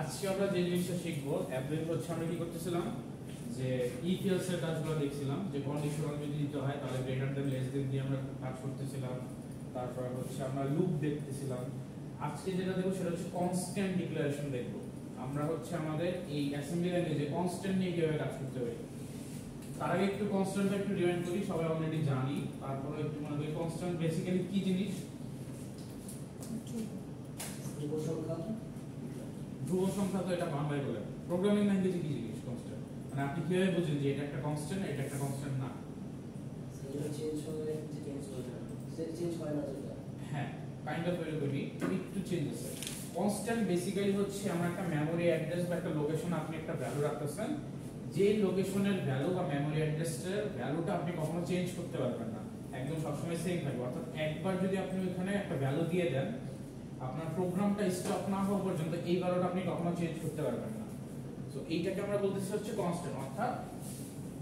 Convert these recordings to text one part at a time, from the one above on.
আজকে আমরা যে জিনিসটা শিখবো অ্যাপ্লাই হচ্ছে আমরা কি করতেছিলাম যে ইফ এলস এর কাজগুলো দেখছিলাম যে কন্ডিশনাল যদি দিতে হয় তাহলে গ্রেটার দ্যান লেস দ্যান দিয়ে আমরা কাজ করতেছিলাম। তারপর হচ্ছে আমরা লুপ দেখতেছিলাম। আজকে যেটা দেখব সেটা হচ্ছে কনস্ট্যান্ট ডিক্লারেশন দেখব। আমরা হচ্ছে আমাদের এই অ্যাসেম্বলি ল্যাঙ্গুয়েজে কনস্ট্যান্ট নিয়ে কিভাবে কাজ করতে পারি। তার আগে একটু কনস্ট্যান্টটা একটু রিমাইন্ড করি, সবাই অলরেডি জানি, তারপরে একটু মনে করি কনস্ট্যান্ট বেসিক্যালি কি জিনিস। ধ্রুব সংখ্যা তো এটা বাংলায় বলে, প্রোগ্রামিং ল্যাঙ্গুয়েজে কি জিনিস কনস্ট্যান্ট, মানে আপনি কিভাবে বুঝেন যে এটা একটা কনস্ট্যান্ট এটা একটা কনস্ট্যান্ট না? সেটা চেঞ্জ হবে, চেঞ্জ হবে না, চেঞ্জ হয় না যেটা। হ্যাঁ, কাইন্ড অফ এরকমই, একটু চেঞ্জ আছে। কনস্ট্যান্ট বেসিক্যালি হচ্ছে আমরা একটা মেমরি অ্যাড্রেস বা একটা লোকেশন আপনি একটা ভ্যালু রাখতেছেন, যে লোকেশনের ভ্যালু বা মেমরি অ্যাড্রেসের ভ্যালুটা আপনি কখনো চেঞ্জ করতে পারবেন না, একদম সবসময় সেম থাকবে। অর্থাৎ একবার যদি আপনি ওখানে একটা ভ্যালু দিয়ে দেন, আপনার প্রোগ্রামটা স্টপ না হওয়া পর্যন্ত এই ভ্যালুটা আপনি কখনো চেঞ্জ করতে পারবেন না। সো এইটাকে আমরা বলতেছি হচ্ছে কনস্ট্যান্ট, অর্থাৎ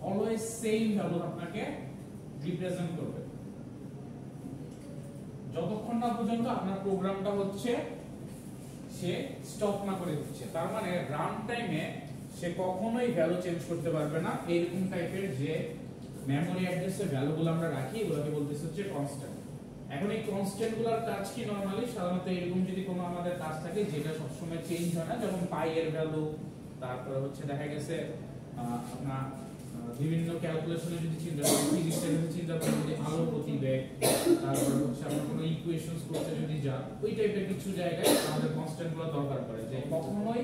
অলওয়েজ সেম ভ্যালু আপনাকে রিপ্রেজেন্ট করবে যতক্ষণ না পর্যন্ত আপনার প্রোগ্রামটা হচ্ছে সে স্টপ না করে দিচ্ছে। তার মানে রান টাইমে সে কখনোই ভ্যালু চেঞ্জ করতে পারবে না। এইরকম টাইপের যে মেমরি অ্যাড্রেসের ভ্যালুগুলো আমরা রাখি এগুলোকে বলতেছে হচ্ছে কনস্ট্যান্ট। এখন এই কনস্ট্যান্ট গুলোর কাজ কি? নরমালি সাধারণত এরকম যদি কোনো আমাদের কাজ থাকে যেটা সবসময় চেঞ্জ হয় না, যেমন পাই এর ভ্যালু, তারপরে হচ্ছে দেখা গেছে আপনার বিভিন্ন ক্যালকুলেশনে যদি চিন্তা করি, ফিজিক্সে যদি চিন্তা করি, যদি আলোর গতিবেগ, তারপর হচ্ছে আমরা কোনো ইকুয়েশনস করতে যদি যাই, ওই টাইপের কিছু জায়গায় আমাদের কনস্ট্যান্ট গুলো দরকার পড়ে যে কখনোই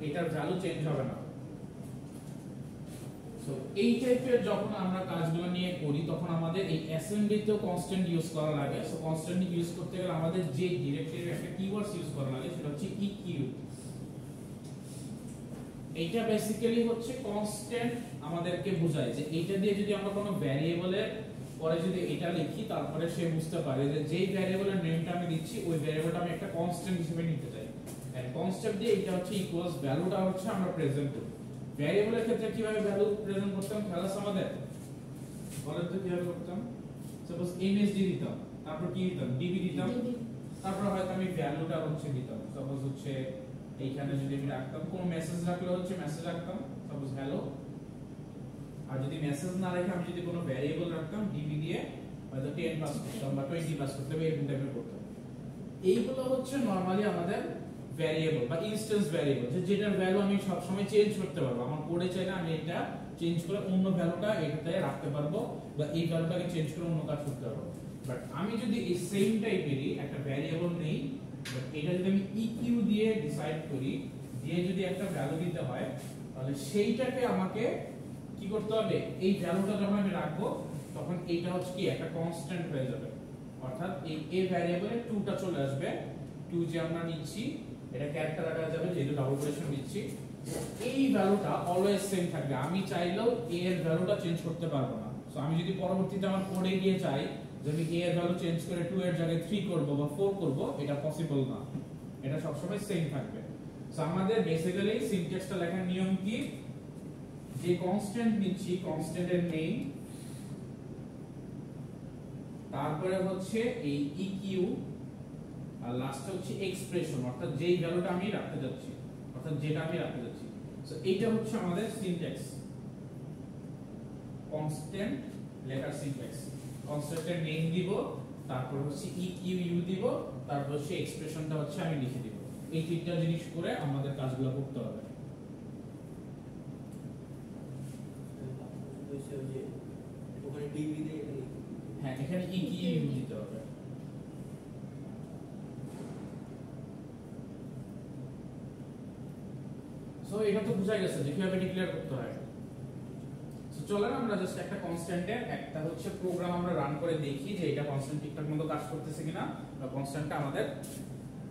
এটার ভ্যালু চেঞ্জ হবে না। সো এই টাইপের যখন আমরা কাজগুলো নিয়ে করি তখন আমাদের এই অ্যাসেম্বলিতেও কনস্ট্যান্ট ইউজ করা লাগে। সো কনস্ট্যান্ট ইউজ করতে গেলে আমাদের যে ডিরেক্টরির একটা কিওয়ার্ডস ইউজ করা লাগে সেটা হচ্ছে ইকিউ। এইটা বেসিক্যালি হচ্ছে কনস্ট্যান্ট আমাদেরকে বোঝায় যে এইটা দিয়ে যদি আমরা কোনো ভ্যারিয়েবলের পরে যদি এটা লিখি তারপরে সে বুঝতে পারে যে যেই ভ্যারিয়েবলের নেমটা আমি দিচ্ছি ওই ভ্যারিয়েবলটা আমি একটা কনস্ট্যান্ট হিসেবে নিতে চাই। এন্ড কনস্ট্যান্ট দিয়ে এটা হচ্ছে ইকুয়ালস ভ্যালুটা হচ্ছে আমরা প্রেজেন্ট করি। ভ্যারিয়েবলের ক্ষেত্রে কিভাবে ভ্যালু প্রেজেন্ট করতাম খেয়াল আছে আমাদের? বলেন তো কিভাবে করতাম? সাপোজ এমএসডি দিতাম, তারপর কি দিতাম? ডিবি দিতাম, তারপর হয়তো আমি ভ্যালুটা হচ্ছে দিতাম। সাপোজ হচ্ছে এইখানে যদি আমি রাখতাম, কোন মেসেজ রাখলে হচ্ছে মেসেজ রাখতাম, সাপোজ হ্যালো। আর যদি মেসেজ না রেখে আমি যদি কোনো ভ্যারিয়েবল রাখতাম ডিবি দিয়ে, হয়তো 10 পাস করতাম বা 20 পাস করতাম, এরকম টাইপের করতাম। এইগুলো হচ্ছে নরমালি আমাদের ভ্যারিয়েবল বা ইনস্ট্যান্স ভ্যারিয়েবল, যেটার ভ্যালু আমি সব সময় চেঞ্জ করতে পারবো। আমার কোডে চাইলে আমি এটা চেঞ্জ করে অন্য ভ্যালুটা এটাতে রাখতে পারবো বা এই ভ্যালুটাকে চেঞ্জ করে অন্য কাজ করতে পারবো। বাট আমি যদি এই সেম টাইপেরই একটা ভ্যারিয়েবল নেই, বাট এটা যদি আমি ইকিউ দিয়ে ডিসাইড করি, দিয়ে যদি একটা ভ্যালু দিতে হয়, তাহলে সেইটাকে আমাকে কি করতে হবে? এই ভ্যালুটা যখন আমি রাখবো তখন এইটা হচ্ছে কি একটা কনস্ট্যান্ট হয়ে যাবে। অর্থাৎ এই এ ভ্যারিয়েবলে 2টা চলে আসবে, 2 যে আমরা নিচ্ছি এটা ক্যারেক্টার আকারে যাবে যেহেতু ডাবল কোটেশন নিচ্ছি। এই ভ্যালুটা অলওয়েজ সেম থাকবে, আমি চাইলেও a এর ভ্যালুটা চেঞ্জ করতে পারবো না। সো আমি যদি পরবর্তীতে আমার কোডে গিয়ে চাই যে আমি a এর ভ্যালু চেঞ্জ করে 2 এর জায়গায় 3 করব বা 4 করব, এটা পসিবল না, এটা সবসময় সেম থাকবে। সো আমাদের বেসিক্যালি সিনট্যাক্সটা লেখার নিয়ম কি? যে কনস্ট্যান্ট নিচ্ছি কনস্ট্যান্টের নেম, তারপরে হচ্ছে এই ইকিউ, আর লাস্টে হচ্ছে এক্সপ্রেশন, অর্থাৎ যেই ভ্যালুটা আমি রাখতে যাচ্ছি, অর্থাৎ যেটা আমি রাখতে যাচ্ছি। সো এইটা হচ্ছে আমাদের সিনট্যাক্স, কনস্ট্যান্ট লেখার সিনট্যাক্স। কনস্ট্যান্টের নেম দিব, তারপর হচ্ছে ইকিউ ইউ দিব, তারপর হচ্ছে এক্সপ্রেশনটা হচ্ছে আমি লিখে দিব। এই তিনটা জিনিস করে আমাদের কাজগুলো করতে হবে। ওখানে ডিবি দিয়ে হ্যাঁ, এখানে ইকিউ ইউ দিতে হবে। সো এটা তো বুঝা গেছে যে কিভাবে ডিক্লেয়ার করতে হয়। সো চলেন আমরা জাস্ট একটা কনস্ট্যান্টের একটা হচ্ছে প্রোগ্রাম আমরা রান করে দেখি যে এটা কনস্ট্যান্ট ঠিকঠাক মতো কাজ করতেছে কিনা, বা কনস্ট্যান্টটা আমাদের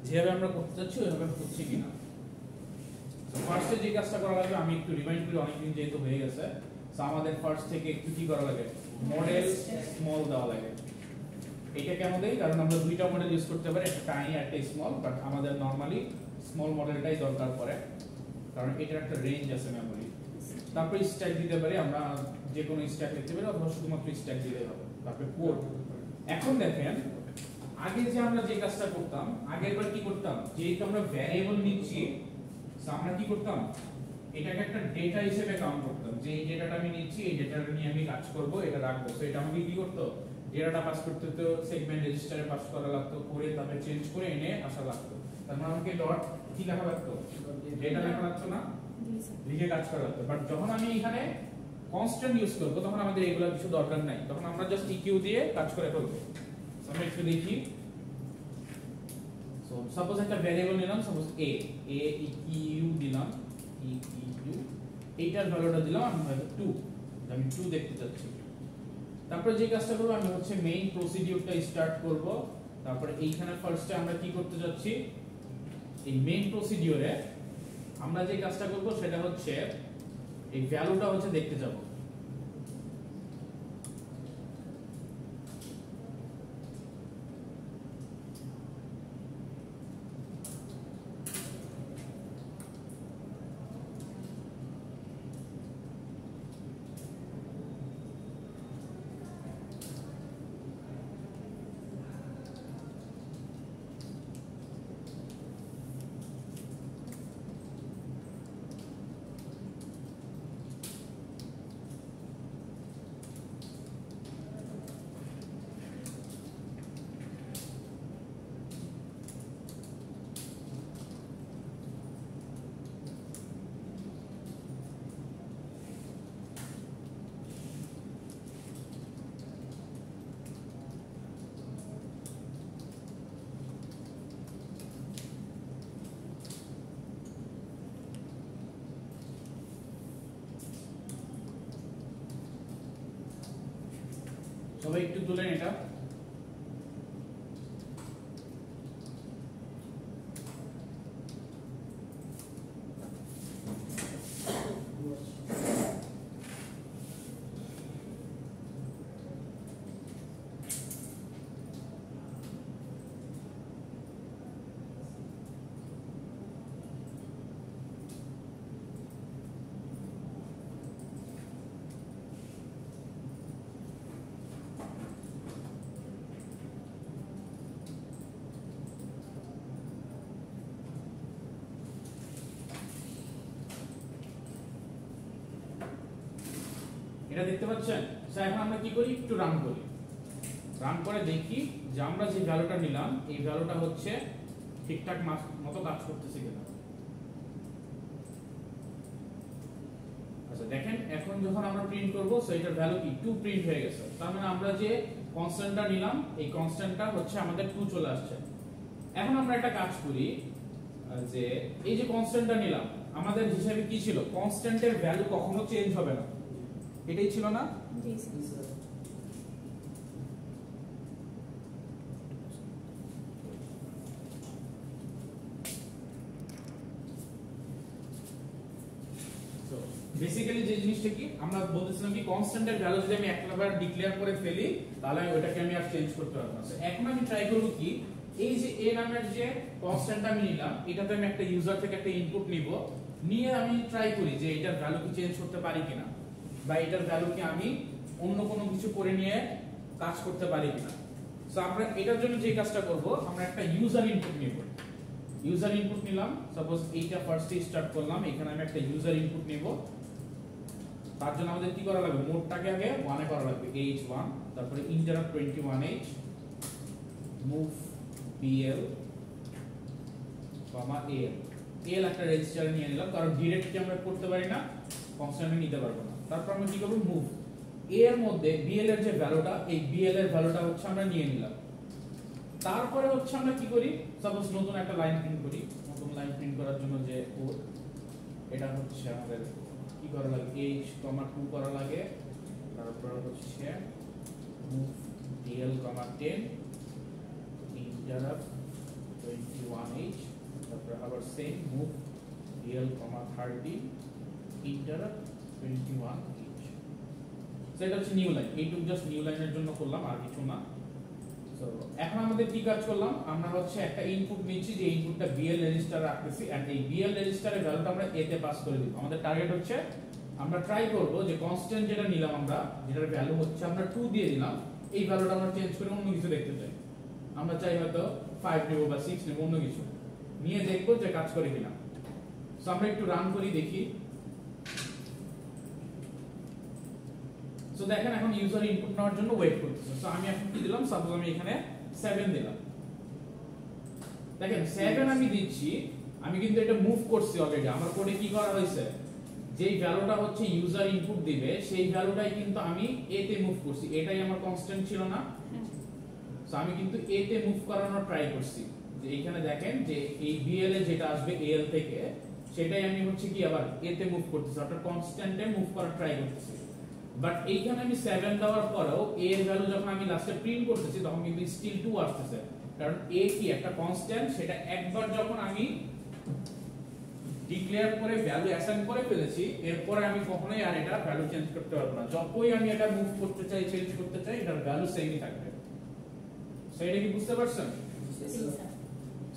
যেভাবে আমরা করতে যাচ্ছি ওইভাবে হচ্ছে কিনা। সো ফার্স্টে যে কাজটা করা লাগবে আমি একটু রিমাইন্ড করি, অনেকদিন যেহেতু হয়ে গেছে। সো আমাদের ফার্স্ট থেকে একটু কি করা লাগে? মডেল স্মল দেওয়া লাগে। এটা কেন দেই? কারণ আমরা দুইটা মডেল ইউজ করতে পারি, একটা টাইনি আর একটা স্মল, বাট আমাদের নরমালি স্মল মডেলটাই দরকার পড়ে কারণ এটার একটা রেঞ্জ আছে মেমরি। তারপর স্ট্যাক দিতে পারি, আমরা যে কোনো স্ট্যাক লিখতে পারি অথবা শুধুমাত্র স্ট্যাক দিলেই হবে। তারপর কোড। এখন দেখেন আগে যে আমরা যে কাজটা করতাম, আগেরবার কি করতাম? যেহেতু আমরা ভ্যারিয়েবল নিচ্ছি সো আমরা কি করতাম, এটাকে একটা ডেটা হিসেবে কাউন্ট করতাম, যে এই ডেটাটা আমি নিচ্ছি, এই ডেটাটা নিয়ে আমি কাজ করব, এটা রাখবো। সো এটা আমাকে কি করতে, ডেটাটা পাস করতে তো সেগমেন্ট রেজিস্টারে পাস করা লাগতো, করে তারপরে চেঞ্জ করে এনে আসা লাগতো। তার মানে আমাকে ডট কি লেখা লাগতো, ডেটা লেখা লাগতো না, লিখে কাজ করা লাগতো। বাট যখন আমি এখানে কনস্ট্যান্ট ইউজ করব তখন আমাদের এগুলো কিছু দরকার নাই, তখন আমরা জাস্ট ইকিউ দিয়ে কাজ করে ফেলবো। আমরা একটু দেখি। সো সাপোজ একটা ভ্যারিয়েবল নিলাম, সাপোজ a ইকিউ দিলাম, ইকিউ এইটার ভ্যালুটা দিলাম আমি হয়তো 2, আমি 2 দেখতে চাচ্ছি। তারপরে যে কাজটা করব, আমি হচ্ছে মেইন প্রসিডিউরটা স্টার্ট করব। তারপরে এইখানে ফার্স্টে আমরা কি করতে যাচ্ছি, এই মেইন প্রসিডিউরে আমরা যে কাজটা করব সেটা হচ্ছে এই ভ্যালুটা হচ্ছে দেখতে যাব। সবাই একটু তুলেন এটা। এটা দেখতে পাচ্ছেন? স্যার এখন আমরা কি করি, একটু রান করি। রান করে দেখি যে আমরা যে ভ্যালুটা নিলাম এই ভ্যালুটা হচ্ছে ঠিকঠাক মতো কাজ করতেছে কিনা। আচ্ছা দেখেন, এখন যখন আমরা প্রিন্ট করব সো এটার ভ্যালু কি 2 প্রিন্ট হয়ে গেছে। তার মানে আমরা যে কনস্ট্যান্টটা নিলাম এই কনস্ট্যান্টটা হচ্ছে আমাদের 2 চলে আসছে। এখন আমরা একটা কাজ করি, যে এই যে কনস্ট্যান্টটা নিলাম আমাদের হিসাবে কি ছিল, কনস্ট্যান্টের ভ্যালু কখনো চেঞ্জ হবে না, এটাই ছিল না? জি স্যার। বেসিক্যালি যে জিনিসটা কি আমরা বলতেছিলাম কি, কনস্ট্যান্টের ভ্যালু যদি আমি একবার ডিক্লেয়ার করে ফেলি তাহলে ওটাকে আমি আর চেঞ্জ করতে পারবো না। এখন আমি ট্রাই করব কি, এই যে a নামের যে কনস্ট্যান্ট আমি নিলাম এটাতে আমি একটা ইউজার থেকে একটা ইনপুট নিব, নিয়ে আমি ট্রাই করি যে এটার ভ্যালু কি চেঞ্জ করতে পারি কিনা, বা এটার ভ্যালু কি আমি অন্য কোনো কিছু করে নিয়ে কাজ করতে পারি কিনা। সো আমরা এটার জন্য যে কাজটা করব, আমরা একটা ইউজার ইনপুট নিব। ইউজার ইনপুট নিলাম, সাপোজ এইটা ফার্স্টে স্টার্ট করলাম, এখানে আমি একটা ইউজার ইনপুট নিব। তার জন্য আমাদের কি করা লাগবে, মোডটাকে আগে 1 এ করা লাগবে, h1, তারপরে ইন্টারাপ্ট 21h, মুভ bl, কমা al। al একটা রেজিস্টারে নিয়ে নিলাম, কারণ ডাইরেক্টলি আমরা করতে পারি না, কনস্ট্যান্টে নিতে পারবো না। তারপর আমরা কি করব, মুভ a এর মধ্যে bl এর যে ভ্যালুটা, এই bl এর ভ্যালুটা হচ্ছে আমরা নিয়ে নিলাম। তারপরে হচ্ছে আমরা কি করি, সাপোজ নতুন একটা লাইন প্রিন্ট করি। নতুন লাইন প্রিন্ট করার জন্য যে কোড, এটা হচ্ছে আমাদের কি করা লাগে, h, 2 করা লাগে। তারপর হচ্ছে মুভ dl, 10, interrupt 21h, তারপর আবার same move dl, 30, interrupt 21h। So এটা হচ্ছে নিউ লাইন, এইটুকু জাস্ট নিউ লাইনের জন্য করলাম, আর কিছু না। সো এখন আমাদের কি কাজ করলাম, আমরা হচ্ছে একটা ইনপুট নিচ্ছি, যে ইনপুটটা bl রেজিস্টার রাখতেছি, এন্ড এই bl রেজিস্টারের ভ্যালুটা আমরা a তে পাস করে দিব। আমাদের টার্গেট হচ্ছে আমরা ট্রাই করব যে কনস্ট্যান্ট যেটা নিলাম আমরা, যেটার ভ্যালু হচ্ছে আমরা 2 দিয়ে দিলাম, এই ভ্যালুটা আমরা চেঞ্জ করে অন্য কিছু দেখতে চাই। আমরা চাই হয়তো 5 নেব বা 6 নেব, অন্য কিছু নিয়ে দেখবো যে কাজ করে কিনা। সো আমরা একটু রান করি দেখি। সো দেখেন এখন ইউজার ইনপুট নেওয়ার জন্য ওয়েট করতেছে। সো আমি এখন কি দিলাম, সাপোজ আমি এখানে 7 দিলাম। দেখেন 7 আমি দিচ্ছি, আমি কিন্তু এটা মুভ করছি অলরেডি। আমার কোডে কি করা হয়েছে, যেই ভ্যালুটা হচ্ছে ইউজার ইনপুট দিবে সেই ভ্যালুটাই কিন্তু আমি a তে মুভ করছি। এটাই আমার কনস্ট্যান্ট ছিল না? সো আমি কিন্তু a তে মুভ করানোর ট্রাই করছি। যে এখানে দেখেন যে এই bl এ যেটা আসবে al থেকে সেটাই আমি হচ্ছে কি আবার a তে মুভ করতেছি, অর্থাৎ কনস্ট্যান্টে মুভ করার ট্রাই করতেছি। বাট এইখানে আমি 7 দেওয়ার পরেও a এর ভ্যালু যখন আমি লাস্টে প্রিন্ট করতেছি তখন কিন্তু স্টিল 2 আসতেছে, কারণ a কি একটা কনস্ট্যান্ট, সেটা একবার যখন আমি ডিক্লেয়ার করে ভ্যালু অ্যাসাইন করে ফেলেছি এরপরে আমি কখনোই আর এটা ভ্যালু চেঞ্জ করতে পারবো না। যতই আমি এটা মুভ করতে চাই, চেঞ্জ করতে চাই, এটার ভ্যালু সেমই থাকবে। সো এটা কি বুঝতে পারছেন?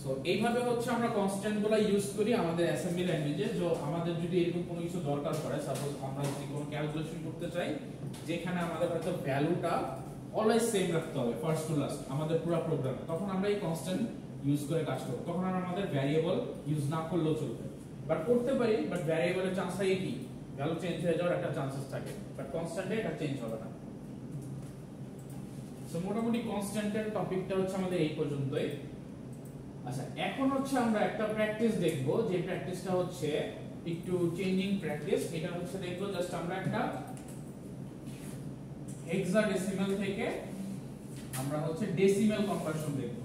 সো এইভাবে হচ্ছে আমরা কনস্ট্যান্ট গুলো ইউজ করি আমাদের অ্যাসেম্বলি ল্যাঙ্গুয়েজে। যে আমাদের যদি এরকম কোনো কিছু দরকার পড়ে, সাপোজ আমরা যদি কোনো ক্যালকুলেশন করতে চাই যেখানে আমাদের হয়তো ভ্যালুটা অলওয়েজ সেম রাখতে হবে ফার্স্ট টু লাস্ট আমাদের পুরো প্রোগ্রামে, তখন আমরা এই কনস্ট্যান্ট ইউজ করে কাজ করব। তখন আর আমাদের ভ্যারিয়েবল ইউজ না করলেও চলবে, বাট করতে পারি। বাট ভ্যারিয়েবলের চান্স থাকে কি, ভ্যালু চেঞ্জ হয়ে যাওয়ার একটা চান্সেস থাকে, বাট কনস্ট্যান্টে এটা চেঞ্জ হবে না। সো মোটামুটি কনস্ট্যান্টের টপিকটা হচ্ছে আমাদের এই পর্যন্তই। আচ্ছা, এখন হচ্ছে আমরা একটা প্র্যাকটিস দেখব, যে প্র্যাকটিসটা হচ্ছে একটু চেঞ্জিং প্র্যাকটিস। এটা হচ্ছে দেখবো জাস্ট আমরা একটা হেক্সাডেসিমাল থেকে আমরা হচ্ছে ডেসিমাল কনভার্সন দেখব।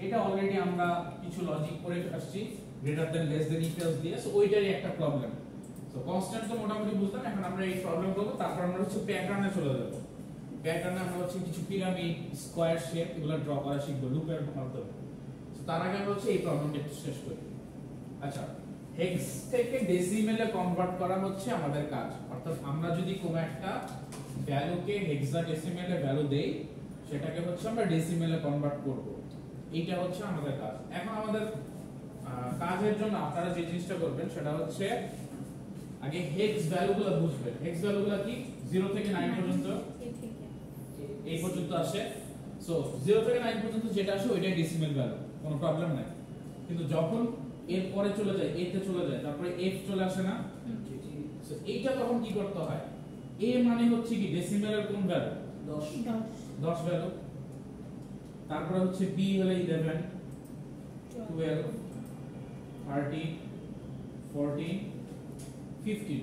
এটা অলরেডি আমরা কিছু লজিক করে আসছি, greater than less than equals দিয়ে। সো ওইটারই একটা প্রবলেম। সো কনস্ট্যান্ট তো মোটামুটি বুঝলাম, এখন আমরা এই প্রবলেম করব। তারপর আমরা হচ্ছে প্যাটার্নে চলে যাব। প্যাটার্নে আমরা হচ্ছে কিছু পিরামিড, স্কয়ার শেপ এগুলো ড্র করা শিখব লুপের মাধ্যমে। তার আগে আমরা হচ্ছে এই প্রবলেমটা একটু শেষ করি। আচ্ছা, হেক্স থেকে ডেসিমেলে কনভার্ট করা হচ্ছে আমাদের কাজ। অর্থাৎ আমরা যদি কোনো একটা ভ্যালুকে হেক্সাডেসিমেলে ভ্যালু দেই, সেটাকে হচ্ছে আমরা ডেসিমেলে কনভার্ট করব। এইটা হচ্ছে আমাদের কাজ। এখন আমাদের কাজের জন্য আপনারা যে জিনিসটা করবেন সেটা হচ্ছে আগে হেক্স ভ্যালুগুলো বুঝবেন। হেক্স ভ্যালুগুলো কি 0 থেকে 9 পর্যন্ত এই পর্যন্ত আসে। সো 0 থেকে 9 পর্যন্ত যেটা আসে ওইটাই ডেসিমেল ভ্যালু, কোনো প্রবলেম নাই। কিন্তু যখন এর পরে চলে যায়, a তে চলে যায়, তারপরে f চলে আসে না? সো এইটা তখন কি করতে হয়, a মানে হচ্ছে কি ডেসিমেলের কোন ভ্যালু? 10 ভ্যালু। তারপরে হচ্ছে b হলো 11, 12, 13, 14, 15।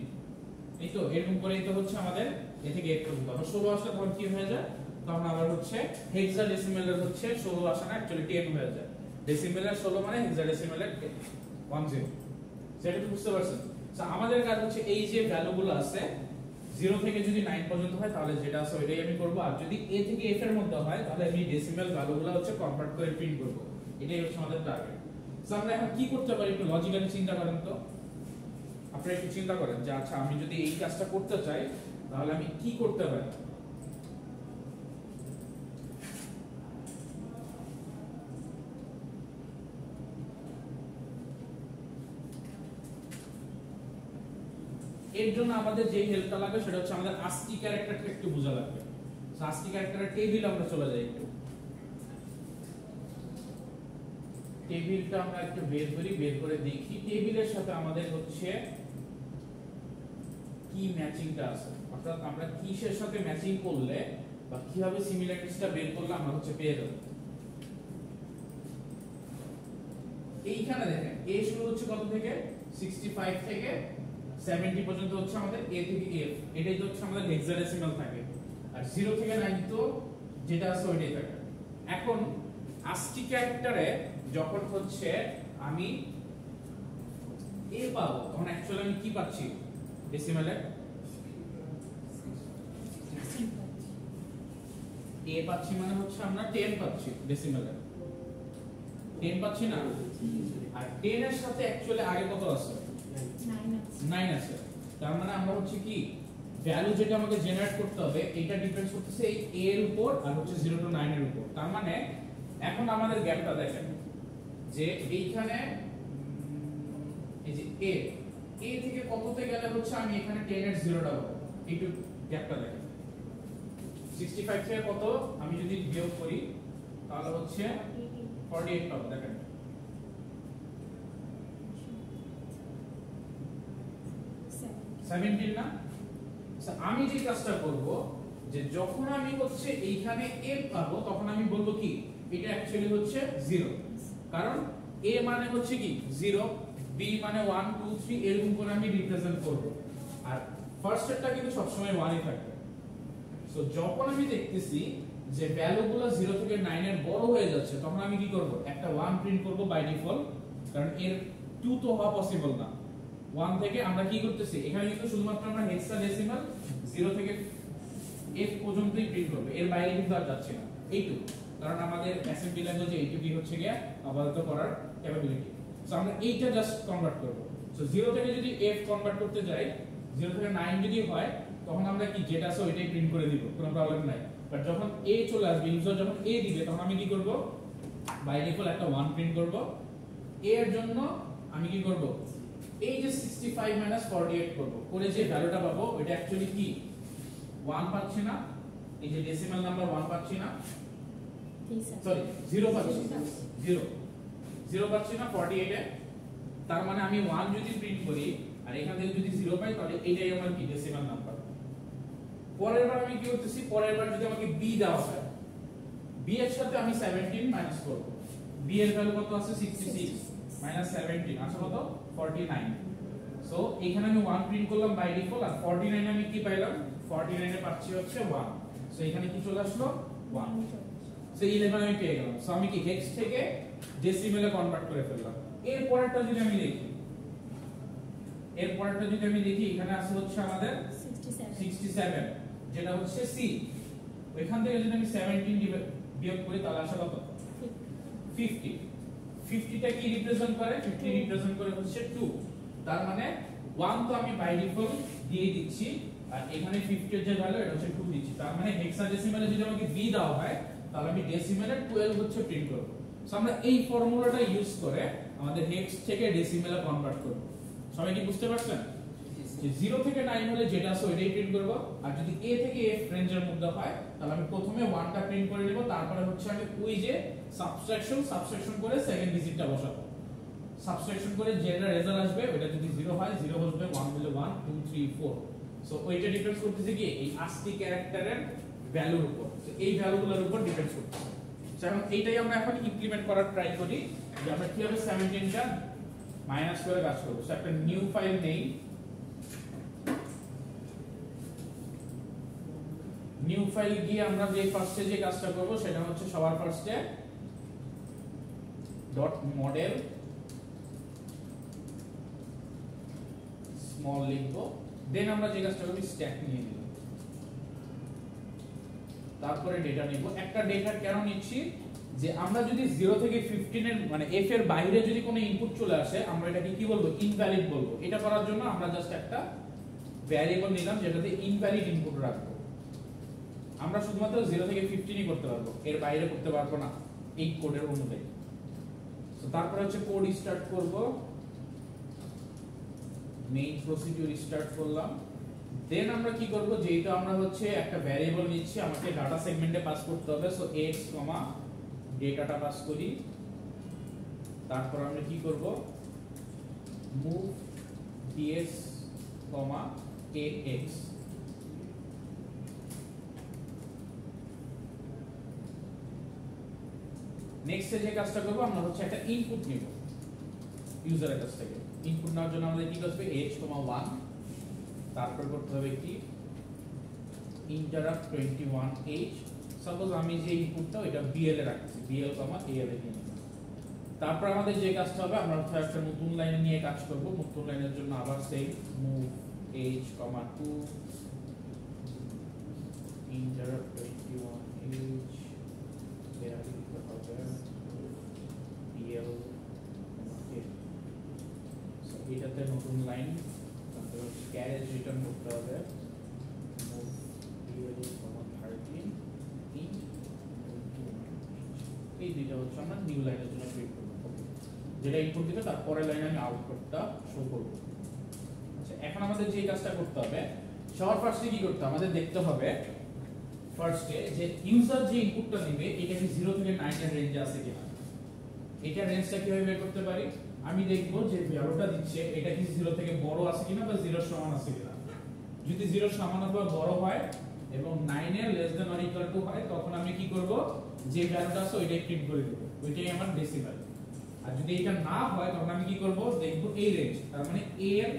এই তো এরকম করেই তো হচ্ছে আমাদের এ থেকে 8 পর্যন্ত। আবার 16 আসলে তখন কি হয়ে যায়, তখন আবার হচ্ছে হেক্সাডেসিমেলের হচ্ছে 16 আসে না, অ্যাকচুয়ালি 10 হয়ে যায়। ডেসিমেলের 16 মানে হেক্সাডেসিমেলের 10। সেটা তো বুঝতে পারছেন? সো আমাদের কাজ হচ্ছে এই যে ভ্যালুগুলো আছে 0 থেকে যদি 9 পর্যন্ত হয় তাহলে যেটা আছে ওইটাই আমি করব, আর যদি a থেকে f এর মধ্যে হয় তাহলে আমি ডেসিমেল ভ্যালুগুলো হচ্ছে কনভার্ট করে প্রিন্ট করব। এটাই হচ্ছে আমাদের টার্গেট। সো আমরা এখন কি করতে পারি একটু লজিক্যালি চিন্তা করেন তো। আপনারা একটু চিন্তা করেন যে আচ্ছা আমি যদি এই কাজটা করতে চাই তাহলে আমি কি করতে পারি। এর জন্য আমাদের যে হেল্পটা লাগবে সেটা হচ্ছে আমাদের ASCII ক্যারেক্টারটা একটু বোঝা লাগবে। সো ASCII ক্যারেক্টারের টেবিল আমরা চলে যাই একটু। টেবিলটা আমরা একটু বের করি, বের করে দেখি টেবিলের সাথে আমাদের হচ্ছে কি ম্যাচিংটা আছে, অর্থাৎ আমরা কিসের সাথে ম্যাচিং করলে বা কিভাবে সিমিলারিটিসটা বের করলে আমরা হচ্ছে পেয়ে যাব। এইখানে দেখেন a শুরু হচ্ছে কত থেকে, 65 থেকে 70 পর্যন্ত হচ্ছে আমাদের a থেকে f, এটাই হচ্ছে আমাদের হেক্সাডেসিমাল থাকে। আর 0 থেকে 9 তো যেটা আছে ওইটাই থাকে। এখন ASCII ক্যারেক্টারে যখন হচ্ছে আমি a পাবো তখন অ্যাকচুয়ালি আমি কি পাচ্ছি ডেসিমেলে? a পাচ্ছি মানে হচ্ছে আমরা 10 পাচ্ছি ডেসিমেলে। 10 পাচ্ছি না? আর 10 এর সাথে অ্যাকচুয়ালি আগে কত আছে? 9 আছে। তার মানে আমরা হচ্ছে কি ভ্যালু যেটা আমাকে জেনারেট করতে হবে এটা ডিপেন্ডস করতেছে এই a এর উপর আর হচ্ছে 0 টু 9 এর উপর। তার মানে এখন আমাদের গ্যাপটা দেখেন যে এইখানে এই যে a থেকে কততে গেলে হচ্ছে আমি এখানে 10 এর 0টা পাবো, একটু গ্যাপটা দেখেন। 65 থেকে কত আমি যদি বিয়োগ করি তাহলে হচ্ছে 48 পাবো। দেখেন 17 না? আমি যে কাজটা করব যে যখন আমি হচ্ছে এইখানে f পাবো তখন আমি বলবো কি এটা অ্যাকচুয়ালি হচ্ছে 0, কারণ a মানে হচ্ছে কি 0, b মানে 1 2 3 এরকম করে আমি রিপ্রেজেন্ট করব, আর ফার্স্ট এরটা কিন্তু সবসময় 1ই থাকবে। সো যখন আমি দেখতেছি যে ভ্যালুগুলো 0 থেকে 9 এর বড় হয়ে যাচ্ছে তখন আমি কি করব একটা 1 প্রিন্ট করব বাই ডিফল্ট, কারণ এর 2 তো হওয়া পসিবল না। 1 থেকে আমরা কি করতেছি এখানে কিন্তু শুধুমাত্র আমরা হেক্সাডেসিমাল 0 থেকে f পর্যন্তই প্রিন্ট করব, এর বাইরে কিন্তু আর যাচ্ছে না এইটুকু, কারণ আমাদের অ্যাসেম্বলি ল্যাঙ্গুয়েজে এইটুকুই হচ্ছে গিয়া আপাতত করার ক্যাপাবিলিটি। সো আমরা এইটা জাস্ট কনভার্ট করব। সো 0 থেকে যদি f কনভার্ট করতে যাই, 0 থেকে 9 যদি হয় তখন আমরা কি যেটা আছে ওইটাই প্রিন্ট করে দিব, কোনো প্রবলেম নাই। বাট যখন a চলে আসবে, ইউজার যখন a দিবে তখন আমি কি করব বাই ডিফল্ট একটা 1 প্রিন্ট করব। a এর জন্য আমি কি করব এই যে 65 48 করব, করে যে ভ্যালুটা পাবো ওইটা অ্যাকচুয়ালি কি 1 পাচ্ছি না, এই যে ডেসিমাল নাম্বার 1 পাচ্ছি না, সরি 0 পাচ্ছি, 0 পাচ্ছি না 48 এ। তার মানে আমি 1 যদি প্রিন্ট করি আর এখান থেকে যদি 0 পাই তাহলে এটাই আমার কি ডেসিমাল নাম্বার। পরের বার আমি কি করতেছি, পরের বার যদি আমাকে b দেওয়া হয়, b এর সাথে আমি 17 মাইনাস করব। b এর ভ্যালু কত আছে 66 মাইনাস 17 আছে কত 49। সো এখানে আমি 1 প্রিন্ট করলাম বাই ডিফল্ট, আর 49 আমি কি পাইলাম 49 এ পাচ্ছি হচ্ছে 1। সো এখানে কি চলে আসলো 1। সো 11 আমি পেয়ে গেলাম। সো আমি কি হেক্স থেকে ডেসিমেলে কনভার্ট করে ফেললাম। এর পরেরটা যদি আমি দেখি, এর পরেরটা যদি আমি দেখি এখানে আছে হচ্ছে আমাদের 67 যেটা হচ্ছে c। ওইখান থেকে যদি আমি 17 বিয়োগ করি তাহলে আসে কত 50। 50টা কি রিপ্রেজেন্ট করে, 50 রিপ্রেজেন্ট করে হচ্ছে 2। তার মানে 1 তো আমি বাই ডিফল্ট দিয়ে দিচ্ছি, আর এখানে 50 এর যে ভ্যালু এটা হচ্ছে 2 দিচ্ছি। তার মানে হেক্সাডেসিমালে যদি আমাকে b দেওয়া হয় তাহলে আমি ডেসিমেলে 12 হচ্ছে প্রিন্ট করব। সো আমরা এই ফর্মুলাটা ইউজ করে আমাদের হেক্স থেকে ডেসিমেলে কনভার্ট করব। সবাই কি বুঝতে পারছেন যে 0 থেকে 9 হলে যেটা আছে ওইটাই প্রিন্ট করব, আর যদি a থেকে f রেঞ্জের মধ্যে হয় তাহলে আমি প্রথমে 1টা প্রিন্ট করে নেব, তারপরে হচ্ছে আমি ওই যে সাবট্রাকশন করে সেকেন্ড ডিজিটটা বসাবো। সাবট্রাকশন করে যেটা রেজাল্ট আসবে ওটা যদি 0 হয় 0 বসবে, 1 হলে 1 2 3 4। সো ওইটা ডিপেন্ডস করতেছে কি এই ASCII ক্যারেক্টারের ভ্যালুর উপর। সো এই ভ্যালুগুলোর উপর ডিপেন্ডস করতেছে। সো এখন এইটাই আমরা এখন ইমপ্লিমেন্ট করার ট্রাই করি যে আমরা কিভাবে 17টা মাইনাস করে কাজ করব। সো একটা নিউ ফাইল নেই, নিউ ফাইল গিয়ে আমরা যে ফার্স্টে যে কাজটা করব সেটা হচ্ছে সবার ফার্স্টে ডট মডেল স্মল লিখব, দেন আমরা যে কাজটা করব স্ট্যাক নিয়ে নিব, তারপরে ডেটা নিব। একটা ডেটা কেন নিচ্ছি যে আমরা যদি 0 থেকে 15 এর মানে f এর বাইরে যদি কোনো ইনপুট চলে আসে আমরা এটাকে কি বলবো ইনভ্যালিড বলবো। এটা করার জন্য আমরা জাস্ট একটা ভ্যারিয়েবল নিলাম যেটাতে ইনভ্যালিড ইনপুট রাখবো। আমরা শুধুমাত্র 0 থেকে 15ই করতে পারবো, এর বাইরে করতে পারবো না এই কোডের অনুযায়ী। তো তারপরে হচ্ছে কোড স্টার্ট করব, মেইন প্রসিডিউর স্টার্ট করলাম। দেন আমরা কি করব, যেহেতু আমরা হচ্ছে একটা ভ্যারিয়েবল নিচ্ছি আমাকে ডাটা সেগমেন্টে পাস করতে হবে। সো x, ডেটাটা পাস করি, তারপর আমরা কি করব মুভ ds, ax। নেক্সট যে কাজটা করব আমরা হচ্ছে একটা ইনপুট নিব ইউজারের কাছ থেকে। ইনপুট নেওয়ার জন্য আমাদের কি করতে হবে h, 1, তারপর করতে হবে কি ইন্টারাপ্ট 21h। সাপোজ আমি যে ইনপুটটা এটা bl এ রাখছি, bl, al এ নিয়ে। তারপর আমাদের যে কাজটা হবে আমরা হচ্ছে একটা নতুন লাইন নিয়ে কাজ করব। নতুন লাইনের জন্য আবার সেই move h, 2, interrupt 21h, there is the other bl, so এটাতে নতুন লাইন, তারপর ক্যারেজ রিটার্ন করতে হবে মুভ bl, 13 int, এই দুইটা হচ্ছে আমরা নিউ লাইনের জন্য প্রিন্ট করব। যেটা ইনপুট দিবে তারপরের লাইনে আমি আউটপুটটা শো করব। আচ্ছা, এখন আমাদের যে কাজটা করতে হবে সবার ফার্স্টে কি করতে হবে, আমাদের দেখতে হবে ফার্স্টে যে ইউজার যে ইনপুটটা দিবে এটা কি 0 থেকে 9 এর রেঞ্জে আছে কিনা। এটা রেঞ্জটা কিভাবে বের করতে পারি, আমি দেখব যে ভ্যালুটা দিচ্ছে এটা কি 0 থেকে বড় আছে কিনা বা 0 এর সমান আছে কিনা। যদি 0 সমান অথবা বড় হয় এবং 9 এর less than or equal to হয় তখন আমি কি করব যে ভ্যালুটা আছে ওইটাই প্রিন্ট করে দেব, ওইটাই আমার ডেসিমাল। আর যদি এটা না হয় তখন আমি কি করব দেখব এই রেঞ্জ, তার মানে a এর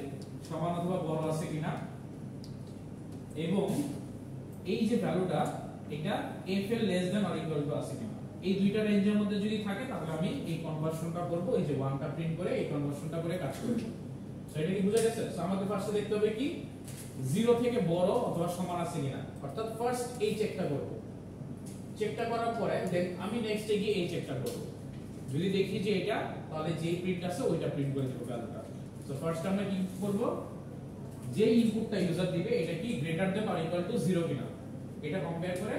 সমান অথবা বড় আছে কিনা এবং এই যে ভ্যালুটা এটা f এর less than or equal to আছে কিনা, এই দুইটা রেঞ্জের মধ্যে যদি থাকে তাহলে আমি এই কনভার্সনটা করব, এই যে 1টা প্রিন্ট করে এই কনভার্সনটা করে কাজ করব। সো এটা কি বুঝা গেছে? সো আমাদের ফার্স্টে দেখতে হবে কি 0 থেকে বড় অথবা সমান আছে কিনা, অর্থাৎ ফার্স্ট এই চেকটা করব। চেকটা করার পরে দেন আমি নেক্সটে গিয়ে এই চেকটা করব। যদি দেখি যে এটা, তাহলে যে প্রিন্ট আছে ওইটা প্রিন্ট করে দেব ভ্যালুটা। সো ফার্স্ট আমরা কি করব, যে ইনপুটটা ইউজার দিবে এটা কি greater than or equal to 0 কিনা এটা কম্পেয়ার করে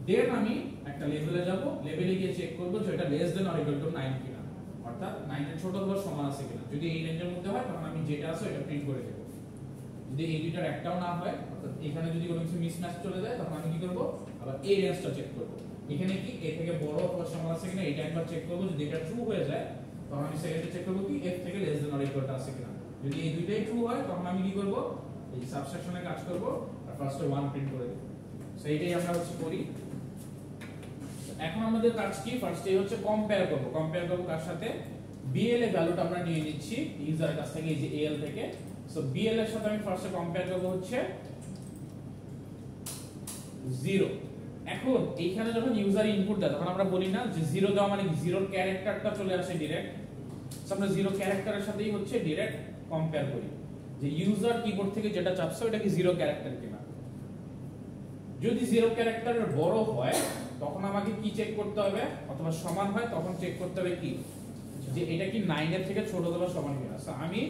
দেন আমি একটা লেভেলে যাব, লেভেলে গিয়ে চেক করব যে এটা less than or equal to 9 কিনা, অর্থাৎ 9 এর ছোট অথবা সমান আছে কিনা। যদি এই রেঞ্জের মধ্যে হয় তখন আমি যেটা আছে এটা প্রিন্ট করে দেব। যদি এই দুইটার একটাও না হয়, অর্থাৎ এখানে যদি কোনো কিছু মিসম্যাচ চলে যায় তখন আমি কি করব আবার এই রেঞ্জটা চেক করব। এখানে কি a থেকে বড় অথবা সমান আছে কিনা এটা একবার চেক করব, যদি এটা ট্রু হয়ে যায় তখন আমি সেকেন্ডে চেক করব কি f থেকে less than or equal to আছে কিনা। যদি এই দুইটাই ট্রু হয় তখন আমি কি করব এই সাবট্রাকশনে কাজ করব আর ফার্স্টে 1 প্রিন্ট করে দেব। সো এইটাই আমরা করি। এখন আমাদের কাজ কি, ফার্স্টে হচ্ছে কম্পেয়ার করব। কম্পেয়ার করব কার সাথে, bl এর ভ্যালুটা আমরা নিয়ে নিচ্ছি ইউজারের কাছ থেকে, এই যে al থেকে। সো bl এর সাথে আমি ফার্স্টে কম্পেয়ার করব হচ্ছে 0। এখন এইখানে যখন ইউজার ইনপুট দেয় তখন আমরা বলি না যে 0 দেওয়া মানে কি 0 এর ক্যারেক্টারটা চলে আসে ডাইরেক্ট। সো আমরা 0 ক্যারেক্টারের সাথেই হচ্ছে ডাইরেক্ট কম্পেয়ার করি যে ইউজার কিবোর্ড থেকে যেটা চাপছে ওটা কি 0 ক্যারেক্টার কিনা। যদি 0 ক্যারেক্টারের বড় হয় তখন আমাকে কি চেক করতে হবে, অথবা সমান হয় তখন চেক করতে হবে কি যে এটা কি 9 এর থেকে ছোট অথবা সমান কিনা। সো আমি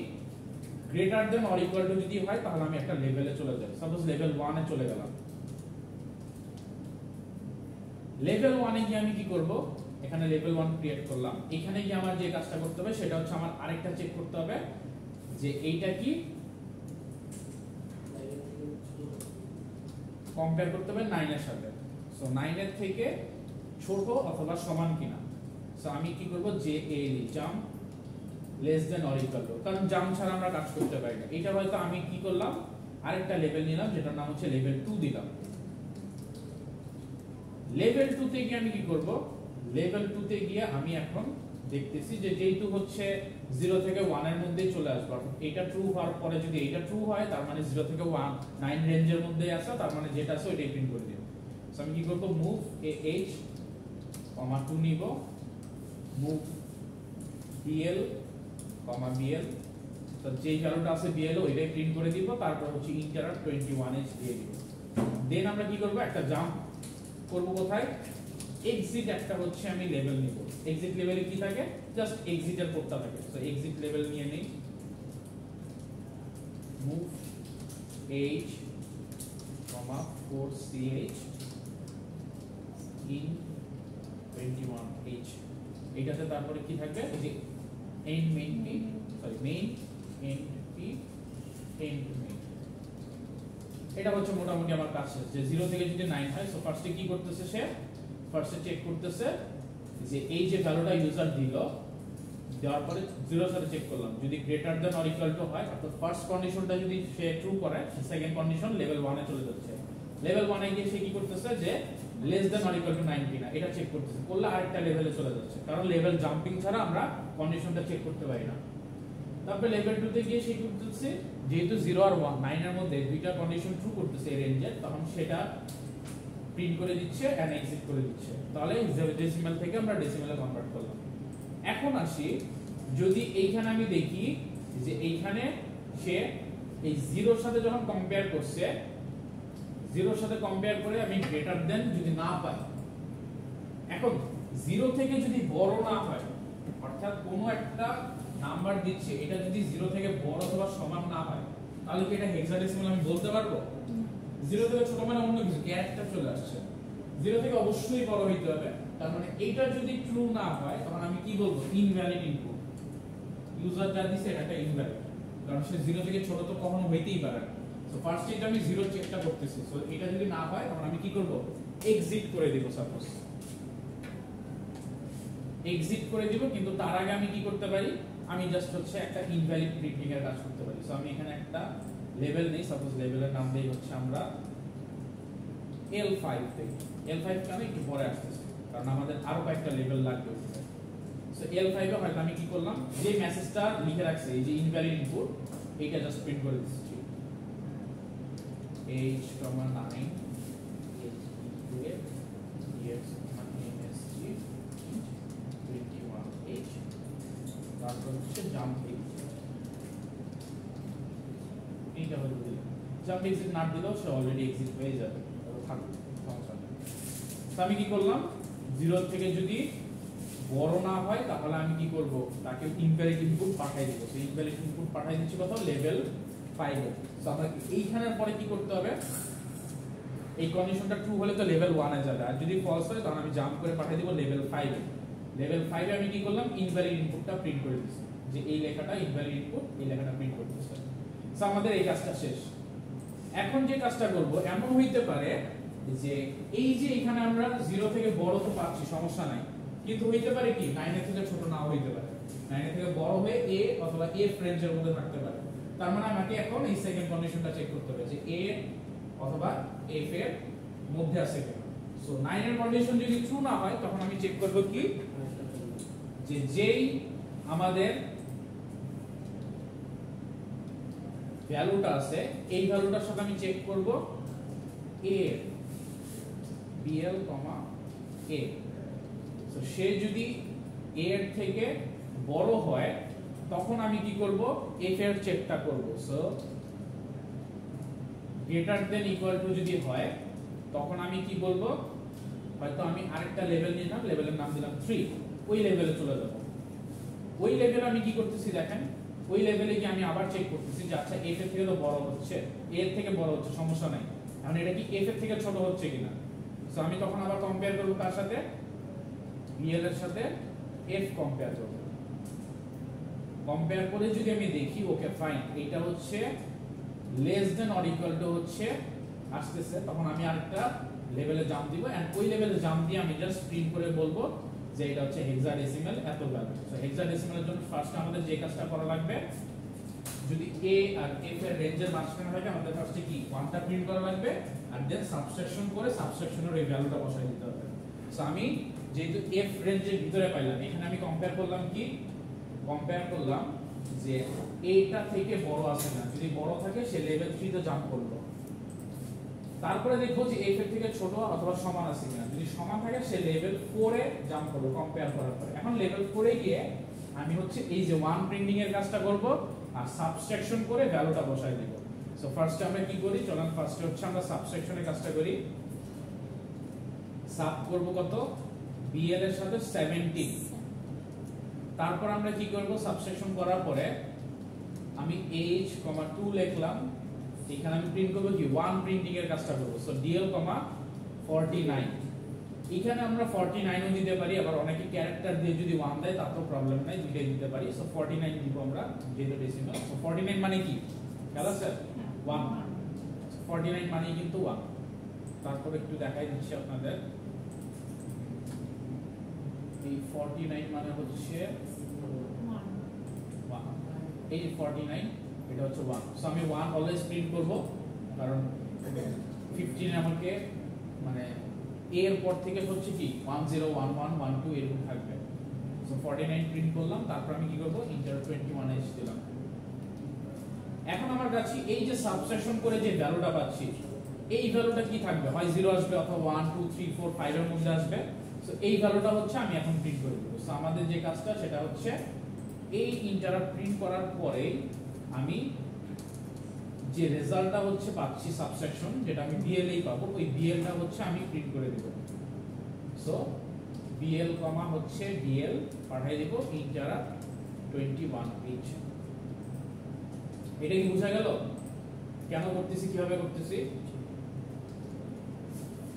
greater than or equal to যদি হয় তাহলে আমি একটা লেভেলে চলে যাই, সাপোজ লেভেল 1 এ চলে গেলাম। লেভেল 1 এ গিয়ে আমি কি করব, এখানে লেভেল 1 ক্রিয়েট করলাম। এখানে গিয়ে আমার যে কাজটা করতে হবে সেটা হচ্ছে আমার আরেকটা চেক করতে হবে যে এইটা কি কম্পেয়ার করতে হবে 9 এর সাথে। সো 9 এর থেকে ছোট অথবা সমান কিনা। সো আমি কি করব যে jump less than or equal to, কারণ জাম্প ছাড়া আমরা কাজ করতে পারি না। এটা হয়তো আমি কি করলাম আরেকটা লেভেল নিলাম যেটার নাম হচ্ছে লেভেল 2 দিলাম। লেভেল 2 তে গিয়ে আমি কি করব, লেভেল 2 তে গিয়ে আমি এখন দেখতেছি যে যেহেতু হচ্ছে 0 থেকে 1 এর মধ্যে চলে আসবে, এটা ট্রু হওয়ার পরে যদি এটা ট্রু হয় তার মানে 0 থেকে 9 রেঞ্জের মধ্যে আছে, তার মানে যেটা আছে ওইটাই প্রিন্ট করে দেব। সো আমি কি করব মুভ ah 2 নিব, মুভ bl bl, তো যেই ভ্যালুটা আছে bl ওইটাই প্রিন্ট করে দিব। তারপর হচ্ছে ইন্টারাপ্ট 21h দিয়ে দিব। দেন আমরা কি করব একটা জাম্প করব কোথায়, এক্সিট একটা হচ্ছে আমি লেভেল নিব। এক্সিট লেভেলে কি থাকে, জাস্ট এক্সিটের কোডটা থাকে। সো এক্সিট লেভেল নিয়ে নেই, move h 4ch in 21h। এটাতে তারপরে কি থাকবে, যে end main p sorry main end p end main। এটা হচ্ছে মোটামুটি আমার কাজ শেষ। যে 0 থেকে যদি 9 হয়, সো ফার্স্টে কি করতেছে, সে ফার্স্টে চেক করতেছে যে এই যে ভ্যালুটা ইউজার দিল, দেওয়ার পরে 0 এর সাথে চেক করলাম, যদি greater than or equal to হয়, অর্থাৎ ফার্স্ট কন্ডিশনটা যদি সে ট্রু করে, সেকেন্ড কন্ডিশন লেভেল 1 এ চলে যাচ্ছে। লেভেল 1 এ গিয়ে সে কি করতেছে যে less than or equal to 9 কিনা এটা চেক করতেছে, করলে আরেকটা লেভেলে চলে যাচ্ছে, কারণ লেভেল জাম্পিং ছাড়া আমরা কন্ডিশনটা চেক করতে পারি না। তারপরে লেভেল 2 তে গিয়ে সে কি করতেছে, যেহেতু 0 আর 9 এর মধ্যে দুইটা কন্ডিশন ট্রু করতেছে এই রেঞ্জে, তখন সেটা প্রিন্ট করে দিচ্ছে এন্ড এক্সিট করে দিচ্ছে। তাহলে ডেসিমাল থেকে আমরা ডেসিমালে কনভার্ট করলাম। এখন আসি, যদি এইখানে আমি দেখি যে এইখানে সে এই 0 এর সাথে যখন কম্পেয়ার করছে, 0 এর সাথে কম্পেয়ার করে আমি গ্রেটার দেন যদি না পাই, এখন 0 থেকে যদি বড় না হয়, অর্থাৎ কোনো একটা নাম্বার দিচ্ছে এটা যদি 0 থেকে বড় অথবা সমান না হয়, তাহলে কি এটা হেক্সাডেসিমাল আমি বলতে পারবো? 0 থেকে ছোট মানে অন্য কিছু, ক্যারেক্টার চলে আসছে। 0 থেকে অবশ্যই বড় হইতে হবে, তার মানে এটা যদি ট্রু না হয় তখন আমি কি বলবো, ইনভ্যালিড ইনপুট। ইউজার যা দিছে এটা একটা ইনভ্যালিড, কারণ সে 0 থেকে ছোট তো কখনো হইতেই পারে না। সো ফার্স্ট এটা আমি 0 চেকটা করতেছি। সো এটা যদি না হয় তখন আমি কি করব, এক্সিট করে দিব। সাপোজ এক্সিট করে দিব, কিন্তু তার আগে আমি কি করতে পারি, আমি জাস্ট হচ্ছে একটা ইনভ্যালিড প্রিন্টিং এর কাজ করতে পারি। সো আমি এখানে একটা লেভেল নেই, সাপোজ লেভেলের নাম দেই হচ্ছে আমরা L5 থেকে। L5 কেন একটু পরে আসতেছে, কারণ আমাদের আরো কয়েকটা লেভেল লাগবে। সো L5 এ হয়তো আমি কি করলাম, যে মেসেজটা লিখে রাখছে এই যে ইনভ্যালিড ইনপুট, এইটা জাস্ট প্রিন্ট করে দিচ্ছি h, 9 ex 21h, তারপর হচ্ছে জাম্প এক্সিট। এইটা হলো দিলাম, জাম্প এক্সিট না দিলেও সে অলরেডি এক্সিট হয়ে যাবে, থাকবে, সমস্যা নেই। তো আমি কি করলাম, 0 থেকে যদি বড় না হয় তাহলে আমি কি করব, তাকে ইনভ্যালিড ইনপুট পাঠাই দেব। সেই ইনভ্যালিড ইনপুট পাঠাই দিচ্ছি কত, লেভেল 5 এ। সো আমরা এইখানের পরে কি করতে হবে, এই কন্ডিশনটা ট্রু হলে তো লেভেল 1 এ যাবে, আর যদি ফলস হয় তাহলে আমি জাম্প করে পাঠিয়ে দেব লেভেল 5 এ। লেভেল 5 এ আমি কি করলাম, ইনভ্যালিড ইনপুটটা প্রিন্ট করে দিচ্ছি, যে এই লেখাটা ইনভ্যালিড ইনপুট, এই লেখাটা প্রিন্ট করতে হবে। সো আমাদের এই কাজটা শেষ। এখন যে কাজটা করব, এমন হইতে পারে যে এই যে এখানে আমরা 0 থেকে বড় তো পাচ্ছি, সমস্যা নাই, কিন্তু হইতে পারে কি 9 এর থেকে ছোট নাও হইতে পারে, 9 এর থেকে বড় হয়ে a অথবা f রেঞ্জের মধ্যে থাকতে পারে। তার মানে আমাকে এখন এই সেকেন্ড কন্ডিশনটা চেক করতে হবে যে a অথবা f এর মধ্যে আছে কিনা। সো 9 এর কন্ডিশন যদি ট্রু না হয় তখন আমি চেক করব কি, যে যেই আমাদের ভ্যালুটা আছে এই ভ্যালুটার সাথে আমি চেক করব a bl, a। তো সে যদি a এর থেকে বড় হয় তখন আমি কি করব, f এর চেকটা করব। So greater than equal to যদি হয় তখন আমি কি বলবো, হয়তো আমি আরেকটা লেভেল নিলাম, লেভেলের নাম দিলাম 3, ওই লেভেলে চলে যাব। ওই লেভেলে আমি কি করতেছি দেখেন, ওই লেভেলে গিয়ে আমি আবার চেক করতেছি যে আচ্ছা f এর থেকে তো বড় হচ্ছে, a এর থেকে বড় হচ্ছে, সমস্যা নাই, এখন এটা কি f এর থেকে ছোট হচ্ছে কিনা। সো আমি তখন আবার কম্পেয়ার করব কার সাথে, bl এর সাথে f কম্পেয়ার করব। কম্পেয়ার করে যদি আমি দেখি ওকে ফাইন, এটা হচ্ছে less than or equal to হচ্ছে আসতেছে, তখন আমি আরেকটা লেভেলে জাম্প দিব, এন্ড ওই লেভেলে জাম্প দিয়ে আমি জাস্ট প্রিন্ট করে বলবো যে এটা হচ্ছে হেক্সাডেসিমাল এত ভ্যালু। সো হেক্সাডেসিমালের জন্য ফার্স্ট আমাদের যে কাজটা করা লাগবে, যদি a আর f এর রেঞ্জের মাঝখানে থাকে আমাদের ফার্স্টে কি 1টা প্রিন্ট করা লাগবে, আর দেন সাবট্রাকশন করে সাবট্রাকশনের এই ভ্যালুটা বসাই দিতে হবে। সো আমি যেহেতু f রেঞ্জের ভিতরে পাইলাম, এখানে আমি কম্পেয়ার করলাম কি, কম্পেয়ার করলাম যে এটা থেকে বড় আছে না, যদি বড় থাকে সে লেভেল 3 তে জাম্প করলো, তারপরে দেখবো যে f এর থেকে ছোট অথবা সমান আছে কিনা, যদি সমান থাকে সে লেভেল 4 এ জাম্প করবে কম্পেয়ার করার পরে। এখন লেভেল 4 এ গিয়ে আমি হচ্ছে এই যে 1 প্রিন্টিং এর কাজটা করব আর সাবট্রাকশন করে ভ্যালুটা বসাই দেব। সো ফার্স্টে আমরা কি করি, চলুন ফার্স্টে হচ্ছে আমরা সাবট্রাকশনের কাজটা করি। সাব করব কত, bl এর সাথে 17, তারপর আমরা কি করব, সাবট্রাকশন করার পরে আমি h, 2 লিখলাম, এখানে আমি প্রিন্ট করব কি 1 প্রিন্টিং এর কাজটা করব। সো dl, 49, এখানে আমরা 49 ও দিতে পারি, আবার অনেকে ক্যারেক্টার দিয়ে যদি 1 দেয় তাতেও প্রবলেম নাই, দুইটাই দিতে পারি। সো 49 দিব আমরা, যেহেতু ডেসিমাল। সো 49 মানে কি খেলা স্যার, 1, 49 মানে কিন্তু 1। তারপর একটু দেখাই দিচ্ছি আপনাদের, এই 49 মানে হচ্ছে 1, এই 49 এটা হচ্ছে 1। সো আমি 1 অলওয়েজ প্রিন্ট করব, কারণ 15 আমাকে মানে a এর পর থেকে হচ্ছে কি 10 11 12 এরকম থাকবে। সো 49 প্রিন্ট করলাম, তারপর আমি কি করব, ইন্টার 21h দিলাম। এখন আমার কাছে এই যে সাবট্রাকশন করে যে ভ্যালুটা পাচ্ছি, এই ভ্যালুটা কি থাকবে, হয় 0 আসবে অথবা 1 2 3 4 5 এর মধ্যে আসবে। সো এই ভ্যালুটা হচ্ছে আমি এখন প্রিন্ট করে দেব। সো আমাদের যে কাজটা সেটা হচ্ছে এই ইন্টারাপ্ট প্রিন্ট করার পরে আমি যে রেজাল্টটা হচ্ছে পাচ্ছি সাবট্রাকশন, যেটা আমি bl এই পাবো, ওই bl টা হচ্ছে আমি প্রিন্ট করে দেব। সো bl, হচ্ছে bl পাঠিয়ে দেব ইন্টারাপ্ট 21h। এটা কি বোঝা গেল কেন করতেছি, কিভাবে করতেছি?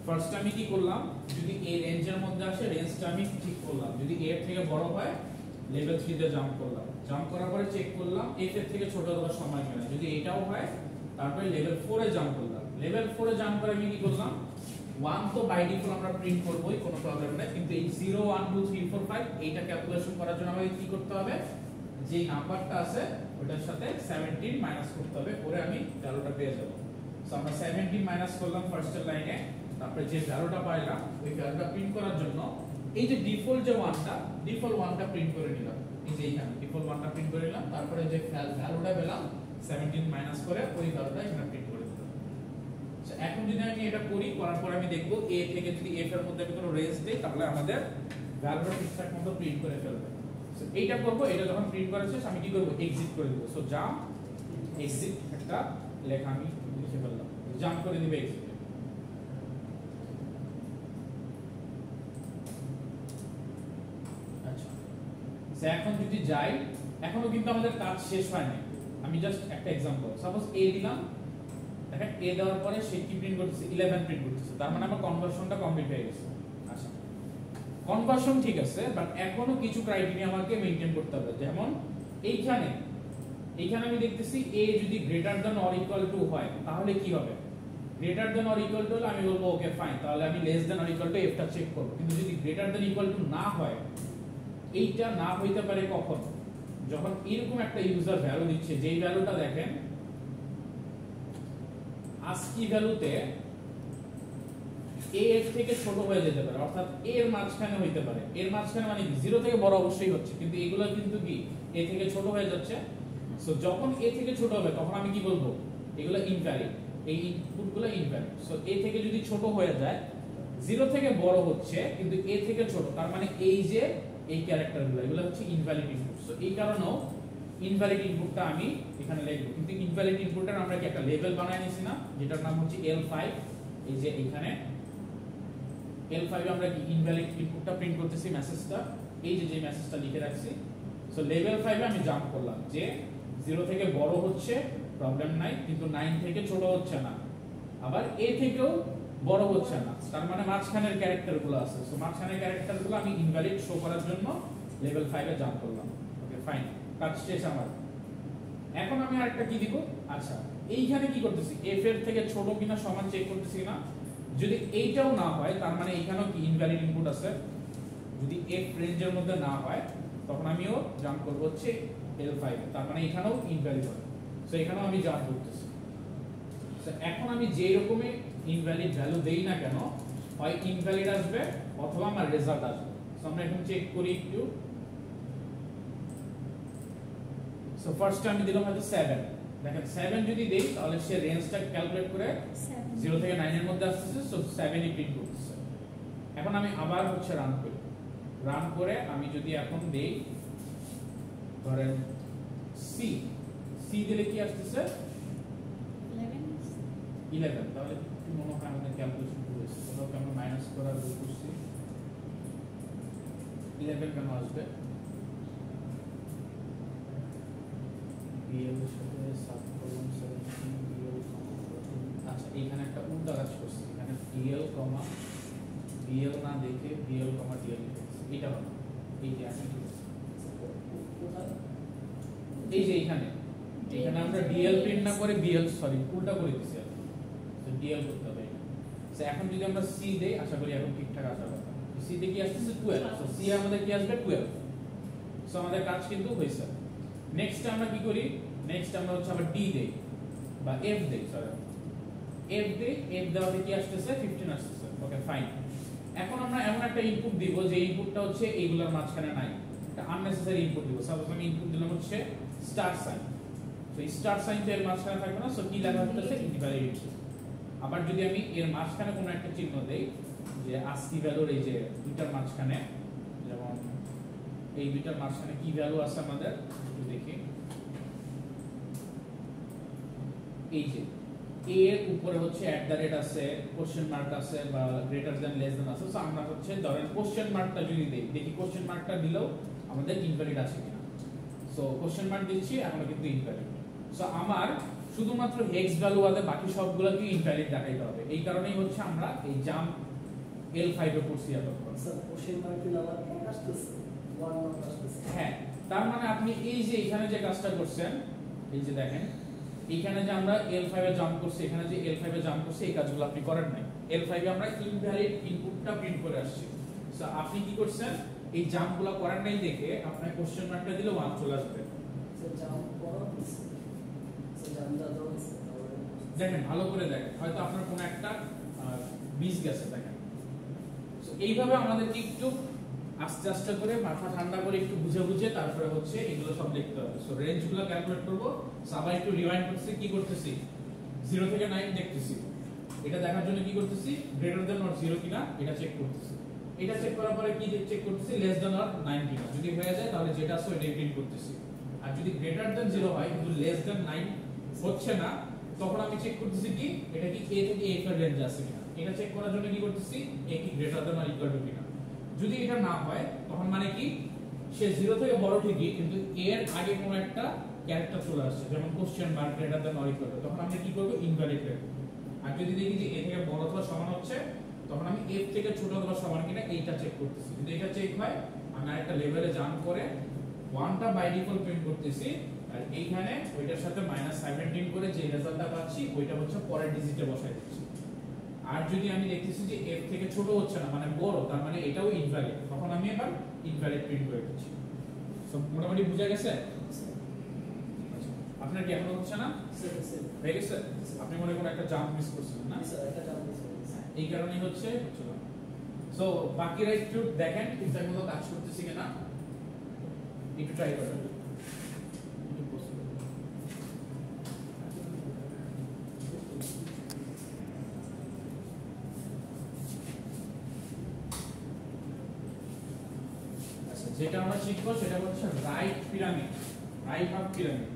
ফার্স্ট আমি কি করলাম, যদি এই রেঞ্জের মধ্যে আসে রেঞ্জটা আমি ঠিক করলাম, যদি a এর থেকে বড় হয় লেভেল 3 তে জাম্প করলাম, জাম্প করার পরে চেক করলাম f এর থেকে ছোট অথবা সমান কিনা, যদি এটাও হয় তারপরে লেভেল 4 এ জাম্প করলাম। লেভেল 4 এ জাম্প করে আমি কি করলাম, 1 তো বাই ডিফল্ট আমরা প্রিন্ট করবই, কোনো প্রবলেম নাই, কিন্তু এই 0 1 2 3 4 5 এইটা ক্যালকুলেশন করার জন্য আমাকে কি করতে হবে, যে নাম্বারটা আছে ওটার সাথে 17 মাইনাস করতে হবে, পরে আমি ভ্যালুটা পেয়ে যাব। সো আমরা 17 মাইনাস করলাম ফার্স্টের লাইনে, তারপরে যে ভ্যালুটা পাইলাম ওই ভ্যালুটা প্রিন্ট করার জন্য এই যে ডিফল্ট যে ডিফল্ট ওয়ানটা প্রিন্ট করে নিলাম, এই যে এখানে ডিফল্ট ওয়ানটা প্রিন্ট করে নিলাম, তারপরে যে ভ্যালুটা পেলাম 17 মাইনাস করে ওই ভ্যালুটা এখানে প্রিন্ট করে দিলাম। সো এখন যদি আমি এটা করি, করার পর আমি দেখব a থেকে যদি f এর মধ্যে আমি কোনো রেঞ্জ দেই তাহলে আমাদের ভ্যালুটা ঠিকঠাক মতো প্রিন্ট করে ফেলবে। সো এইটা করব, এটা যখন প্রিন্ট করা শেষ আমি কি করব, এক্সিট করে দেব। সো জাম্প এক্সিট একটা লেখা আমি লিখে ফেললাম, জাম্প করে দিবে এক্সিট। আচ্ছা, সো এখন যদি যাই, এখনো কিন্তু আমাদের কাজ শেষ হয়নি। আমি জাস্ট একটা एग्जांपल, সাপোজ a দিলাম, দেখেন a দেওয়ার পরে সে কি প্রিন্ট করতেছে, 11 প্রিন্ট করতেছে, তার মানে আমার কনভার্সনটা কমপ্লিট হয়ে গেছে। আচ্ছা, কনভার্সন ঠিক আছে, বাট এখনো কিছু ক্রাইটেরিয়া আমাকে মেইনটেইন করতে হবে। যেমন এইখানে আমি দেখতেছি a যদি greater than or equal to হয় তাহলে কি হবে, greater than or equal to হলে আমি বলবো ওকে ফাইন, তাহলে আমি less than or equal to f টা চেক করব। কিন্তু যদি গ্রেটার দ্যান ইকুয়াল টু না হয়, এইটা না হইতে পারে কখন, যখন এরকম একটা ইউজার ভ্যালু দিচ্ছে, যেই ভ্যালুটা দেখেন ASCII ভ্যালুতে a এর থেকে ছোট হয়ে যেতে পারে, অর্থাৎ a এর মাঝখানে হইতে পারে। এর মাঝখানে মানে কি, 0 থেকে বড় অবশ্যই হচ্ছে, কিন্তু এগুলো কিন্তু কি a থেকে ছোট হয়ে যাচ্ছে। সো যখন a থেকে ছোট হবে তখন আমি কি বলবো, এগুলো ইনভ্যালিড, এই ইনপুটগুলো ইনভ্যালিড। সো a থেকে যদি ছোট হয়ে যায়, 0 থেকে বড় হচ্ছে কিন্তু a থেকে ছোট, তার মানে এই যে এই ক্যারেক্টারগুলো এগুলো হচ্ছে ইনভ্যালিড ইনপুট। সো এই কারণেও ইনভ্যালিড ইনপুটটা আমি এখানে লিখব। কিন্তু ইনভ্যালিড ইনপুটের আমরা কি একটা লেভেল বানায় নিছি না, যেটার নাম হচ্ছে L5। এই যে এখানে L5 এ আমরা কি ইনভ্যালিড ইনপুটটা প্রিন্ট করতেছি, মেসেজটা এই যে মেসেজটা লিখে রাখছি। সো লেভেল 5 এ আমি জাম্প করলাম যে 0 থেকে বড় হচ্ছে প্রবলেম নাই, কিন্তু 9 থেকে ছোট হচ্ছে না, আবার a থেকেও বড় হচ্ছে না, তার মানে মাঝখানের ক্যারেক্টারগুলো আছে। সো মাঝখানের ক্যারেক্টারগুলো আমি ইনভ্যালিড শো করার জন্য লেভেল 5 এ জাম্প করলাম। ওকে ফাইন, কাজ শেষ আমার। এখন আমি আরেকটা কি দিব, আচ্ছা এইখানে কি করতেছি, f এর থেকে ছোট কিনা সমান চেক করতেছি না, যদি এইটাও না হয় তার মানে এখানেও কি ইনভ্যালিড ইনপুট আছে। যদি f রেঞ্জের মধ্যে না হয় তখন আমিও জাম্প করব হচ্ছে L5, তার মানে এখানেও ইনভ্যালিড হবে। সো এখানেও আমি জাম্প করতেছি। সো এখন আমি যে রকমই ইনভ্যালিড ভ্যালু দেই না কেন, হয় ইনভ্যালিড আসবে অথবা আমার রেজাল্ট আসবে। সো আমরা এখন চেক করি একটু। সো ফার্স্ট আমি দিলাম হয়তো 7, দেখেন 7 যদি দেই তাহলে সে রেঞ্জটা ক্যালকুলেট করে 0 থেকে 9 এর মধ্যে আসছে। সো 7 ই প্রিন্ট করতেছে। এখন আমি আবার হচ্ছে রান করি, রান করে আমি যদি এখন দেই ধরেন সি দিলে কি আসছে 11, তাহলে কি মনে হয় আমাদের ক্যালকুলেশন ভুল হয়েছে, তাহলে আমরা মাইনাস করার ভুল করছি। 11 কেন আসবে, বিএল এর সাথে সাব কলম 17 বিএল কমা, আচ্ছা এখানে একটা উল্টা কাজ করছি, এখানে ডিএল কমা বিএল না দেখে বিএল কমা ডিএল লিখেছি, এটা হলো এই যে আছে এই যে এখানে আমরা ডিএল প্রিন্ট না করে বিএল উল্টা করে দিছি, তো ডিএল করতে হবে। সো এখন যদি আমরা সি দেই, আশা করি এখন ঠিকঠাক আসার কথা। সি তে কি আসছে 12, সো সি আমাদের কি আসবে 12। সো আমাদের কাজ কিন্তু হইছে। নেক্সট আমরা কি করি, নেক্সট আমরা হচ্ছে আবার ডি দেই বা এফ দেই, এফ দেই, এফ দেওয়াতে কি আসছে 15 আসছে। Okay fine. এখন আমরা এমন একটা ইনপুট দিব যে ইনপুটটা হচ্ছে এইগুলোর মাঝখানে নাই, একটা আননেসেসারি ইনপুট দিব। সাপোজ আমি ইনপুট দিলাম হচ্ছে star sign, so star sign তো এর মাঝখানে থাকবে না, সো কি লেখা হচ্ছে ইনভ্যালিড। আবার যদি আমি এর মাঝখানে কোনো একটা চিহ্ন দেই, যে ASCII ভ্যালুর এই যে দুইটার মাঝখানে, যেমন এই দুইটার মাঝখানে কি ভ্যালু আছে আমাদের একটু দেখি, এই যে a এর উপরে হচ্ছে @ আছে, কোশ্চেন মার্ক আছে বা গ্রেটার দ্যান লেস দ্যান আছে। সো আমরা হচ্ছে ধরেন কোশ্চেন মার্কটা যদি দেই, দেখি কোশ্চেন মার্কটা দিলেও আমাদের ইনভ্যালিড আছে কিনা। সো কোশ্চেন মার্ক দিচ্ছি, এখনো কিন্তু ইনভ্যালিড। সো আমার শুধুমাত্র হেক্স ভ্যালু বাদে বাকি সবগুলোকে ইনভ্যালিড দেখাইতে হবে। এই কারণেই হচ্ছে আমরা এই জাম্প L5 এ করছি এতক্ষণ। স্যার কোশ্চেন মার্ক দিলে আমার কি আসতেছে 1 নম্বর আসতেছে। হ্যাঁ, তার মানে আপনি এই যে এখানে যে কাজটা করছেন, এই যে দেখেন এখানে যে আমরা L5 এ জাম্প করছি, এখানে যে L5 এ জাম্প করছি, এই কাজগুলো আপনি করেন নাই। L5 এ আমরা ইনভ্যালিড ইনপুটটা প্রিন্ট করে আসছি। সো আপনি কি করছেন, এই জাম্পগুলো করেন নাই দেখে আপনার কোশ্চেন মার্কটা দিলে 1 চলে আসবে। স্যার জাম্প করার দেখেন ভালো করে দেখেন, হয়তো আপনার কোনো একটা মিস গেছে। দেখেন এইভাবে আমাদেরকে একটু আস্তে আস্তে করে মাথা ঠান্ডা করে একটু বুঝে বুঝে তারপরে হচ্ছে এগুলো সব লিখতে হবে। সো রেঞ্জগুলো ক্যালকুলেট করব। সবাই একটু রিওয়াইন্ড করতেছি, কি করতেছি 0 থেকে 9 দেখতেছি। এটা দেখার জন্য কি করতেছি, গ্রেটার দ্যান অর 0 কিনা এটা চেক করতেছি। এটা চেক করার পরে কি চেক করতেছি, লেস দ্যান অর 9 কিনা। যদি হয়ে যায় তাহলে যেটা আছে ওইটাই প্রিন্ট করতেছি। আর যদি গ্রেটার দ্যান 0 হয় কিন্তু লেস দ্যান 9 হচ্ছে না, তখন আমি চেক করতেছি কি এটা কি a থেকে f এর রেঞ্জ আছে কিনা। এটা চেক করার জন্য কি করতেছি, a কি greater than or equal to কিনা। যদি এটা না হয় তখন মানে কি সে 0 থেকে বড় ঠিকই কিন্তু a এর আগে কোনো একটা ক্যারেক্টার চলে আসছে, যেমন question mark greater than or equal to, তখন আমরা কি করব, ইনভ্যালিড রাখব। আর যদি দেখি যে a থেকে বড় অথবা সমান হচ্ছে, তখন আমি f থেকে ছোট অথবা সমান কিনা এইটা চেক করতেছি। যদি এটা চেক হয় আমি আরেকটা লেভেলে জাম্প করে 1টা বাই ডিফল্ট প্রিন্ট করতেছি, আর এইখানে ওইটার সাথে -17 করে যে রেজাল্টটা পাচ্ছি ওইটা হচ্ছে পরের ডিজিটে বসাই দিচ্ছি। আর যদি আমি দেখতেছি যে f থেকে ছোট হচ্ছে না মানে বড়, তার মানে এটাও ইনভ্যালিড, তখন আমি এবার ইনভ্যালিড প্রিন্ট করে দিচ্ছি। সব মোটামুটি বুঝা গেছে? আচ্ছা, আপনার কি এখনো হচ্ছে না? হয়ে গেছে? আপনি মনে করেন একটা জাম্প মিস করছেন না? এই কারণেই হচ্ছে না। সো বাকিরা একটু দেখেন ঠিকঠাক মতো কাজ করতেছি কিনা, একটু ট্রাই করেন। যেটা আমরা শিখবো সেটা হচ্ছে right pyramid, right half pyramid.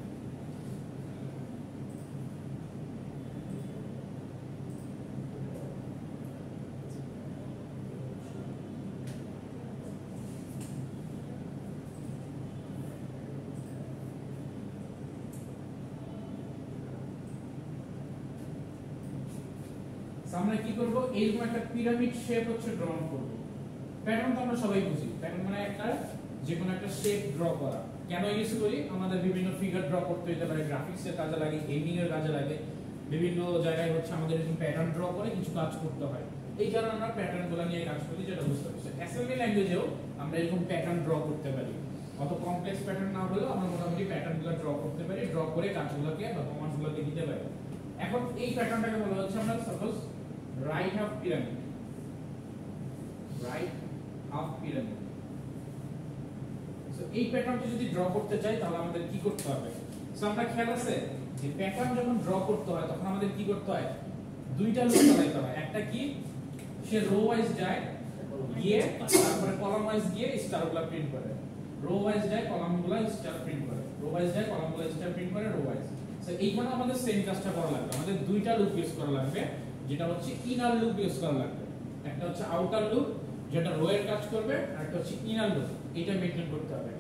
আমরা কি করব, এইরকম একটা পিরামিড শেপ হচ্ছে ড্র করব। প্যাটার্ন তো আমরা সবাই বুঝি, প্যাটার্ন মানে একটা যে কোনো একটা শেপ ড্র করা। কেন ইউজ করি, আমাদের বিভিন্ন ফিগার ড্র করতে হতে পারে, গ্রাফিক্স এর কাজে লাগে, গেমিং এর কাজে লাগে, বিভিন্ন জায়গায় হচ্ছে আমাদের এরকম প্যাটার্ন ড্র করে কিছু কাজ করতে হয়। এই কারণে আমরা প্যাটার্নগুলো নিয়ে কাজ করি, যেটা বুঝতে পারছি। অ্যাসেম্বলি ল্যাঙ্গুয়েজেও আমরা এরকম প্যাটার্ন ড্র করতে পারি, অত কমপ্লেক্স প্যাটার্ন না হলেও আমরা মোটামুটি প্যাটার্নগুলো ড্র করতে পারি, ড্র করে কাজগুলোকে বা কমান্ডগুলোকে দিতে পারি। এখন এই প্যাটার্নটাকে বলা হচ্ছে আমরা suppose right half pyramid, right half pyramid. So এই প্যাটার্নটা যদি ড্র করতে চাই তাহলে আমাদের কি করতে হবে? সো আমরা খেয়াল আছে যে প্যাটার্ন যখন ড্র করতে হয় তখন আমাদের কি করতে হয়, দুইটা লুপ চালাতে হয়। একটা কি, সে রো ওয়াইজ যায় গিয়ে তারপরে কলাম ওয়াইজ গিয়ে স্টারগুলো প্রিন্ট করে, রো ওয়াইজ যায় কলামগুলো স্টার প্রিন্ট করে, রো ওয়াইজ যায় কলামগুলো স্টার প্রিন্ট করে, রো ওয়াইজ। সো এইখানে আমাদের সেম কাজটা করা লাগবে, আমাদের দুইটা লুপ ইউজ করা লাগবে, যেটা হচ্ছে ইনার লুপ ইউজ করা লাগবে। একটা হচ্ছে আউটার লুপ যেটা রো এর কাজ করবে, আর একটা হচ্ছে ইনার লুপ, এটা মেইনটেইন করতে হবে।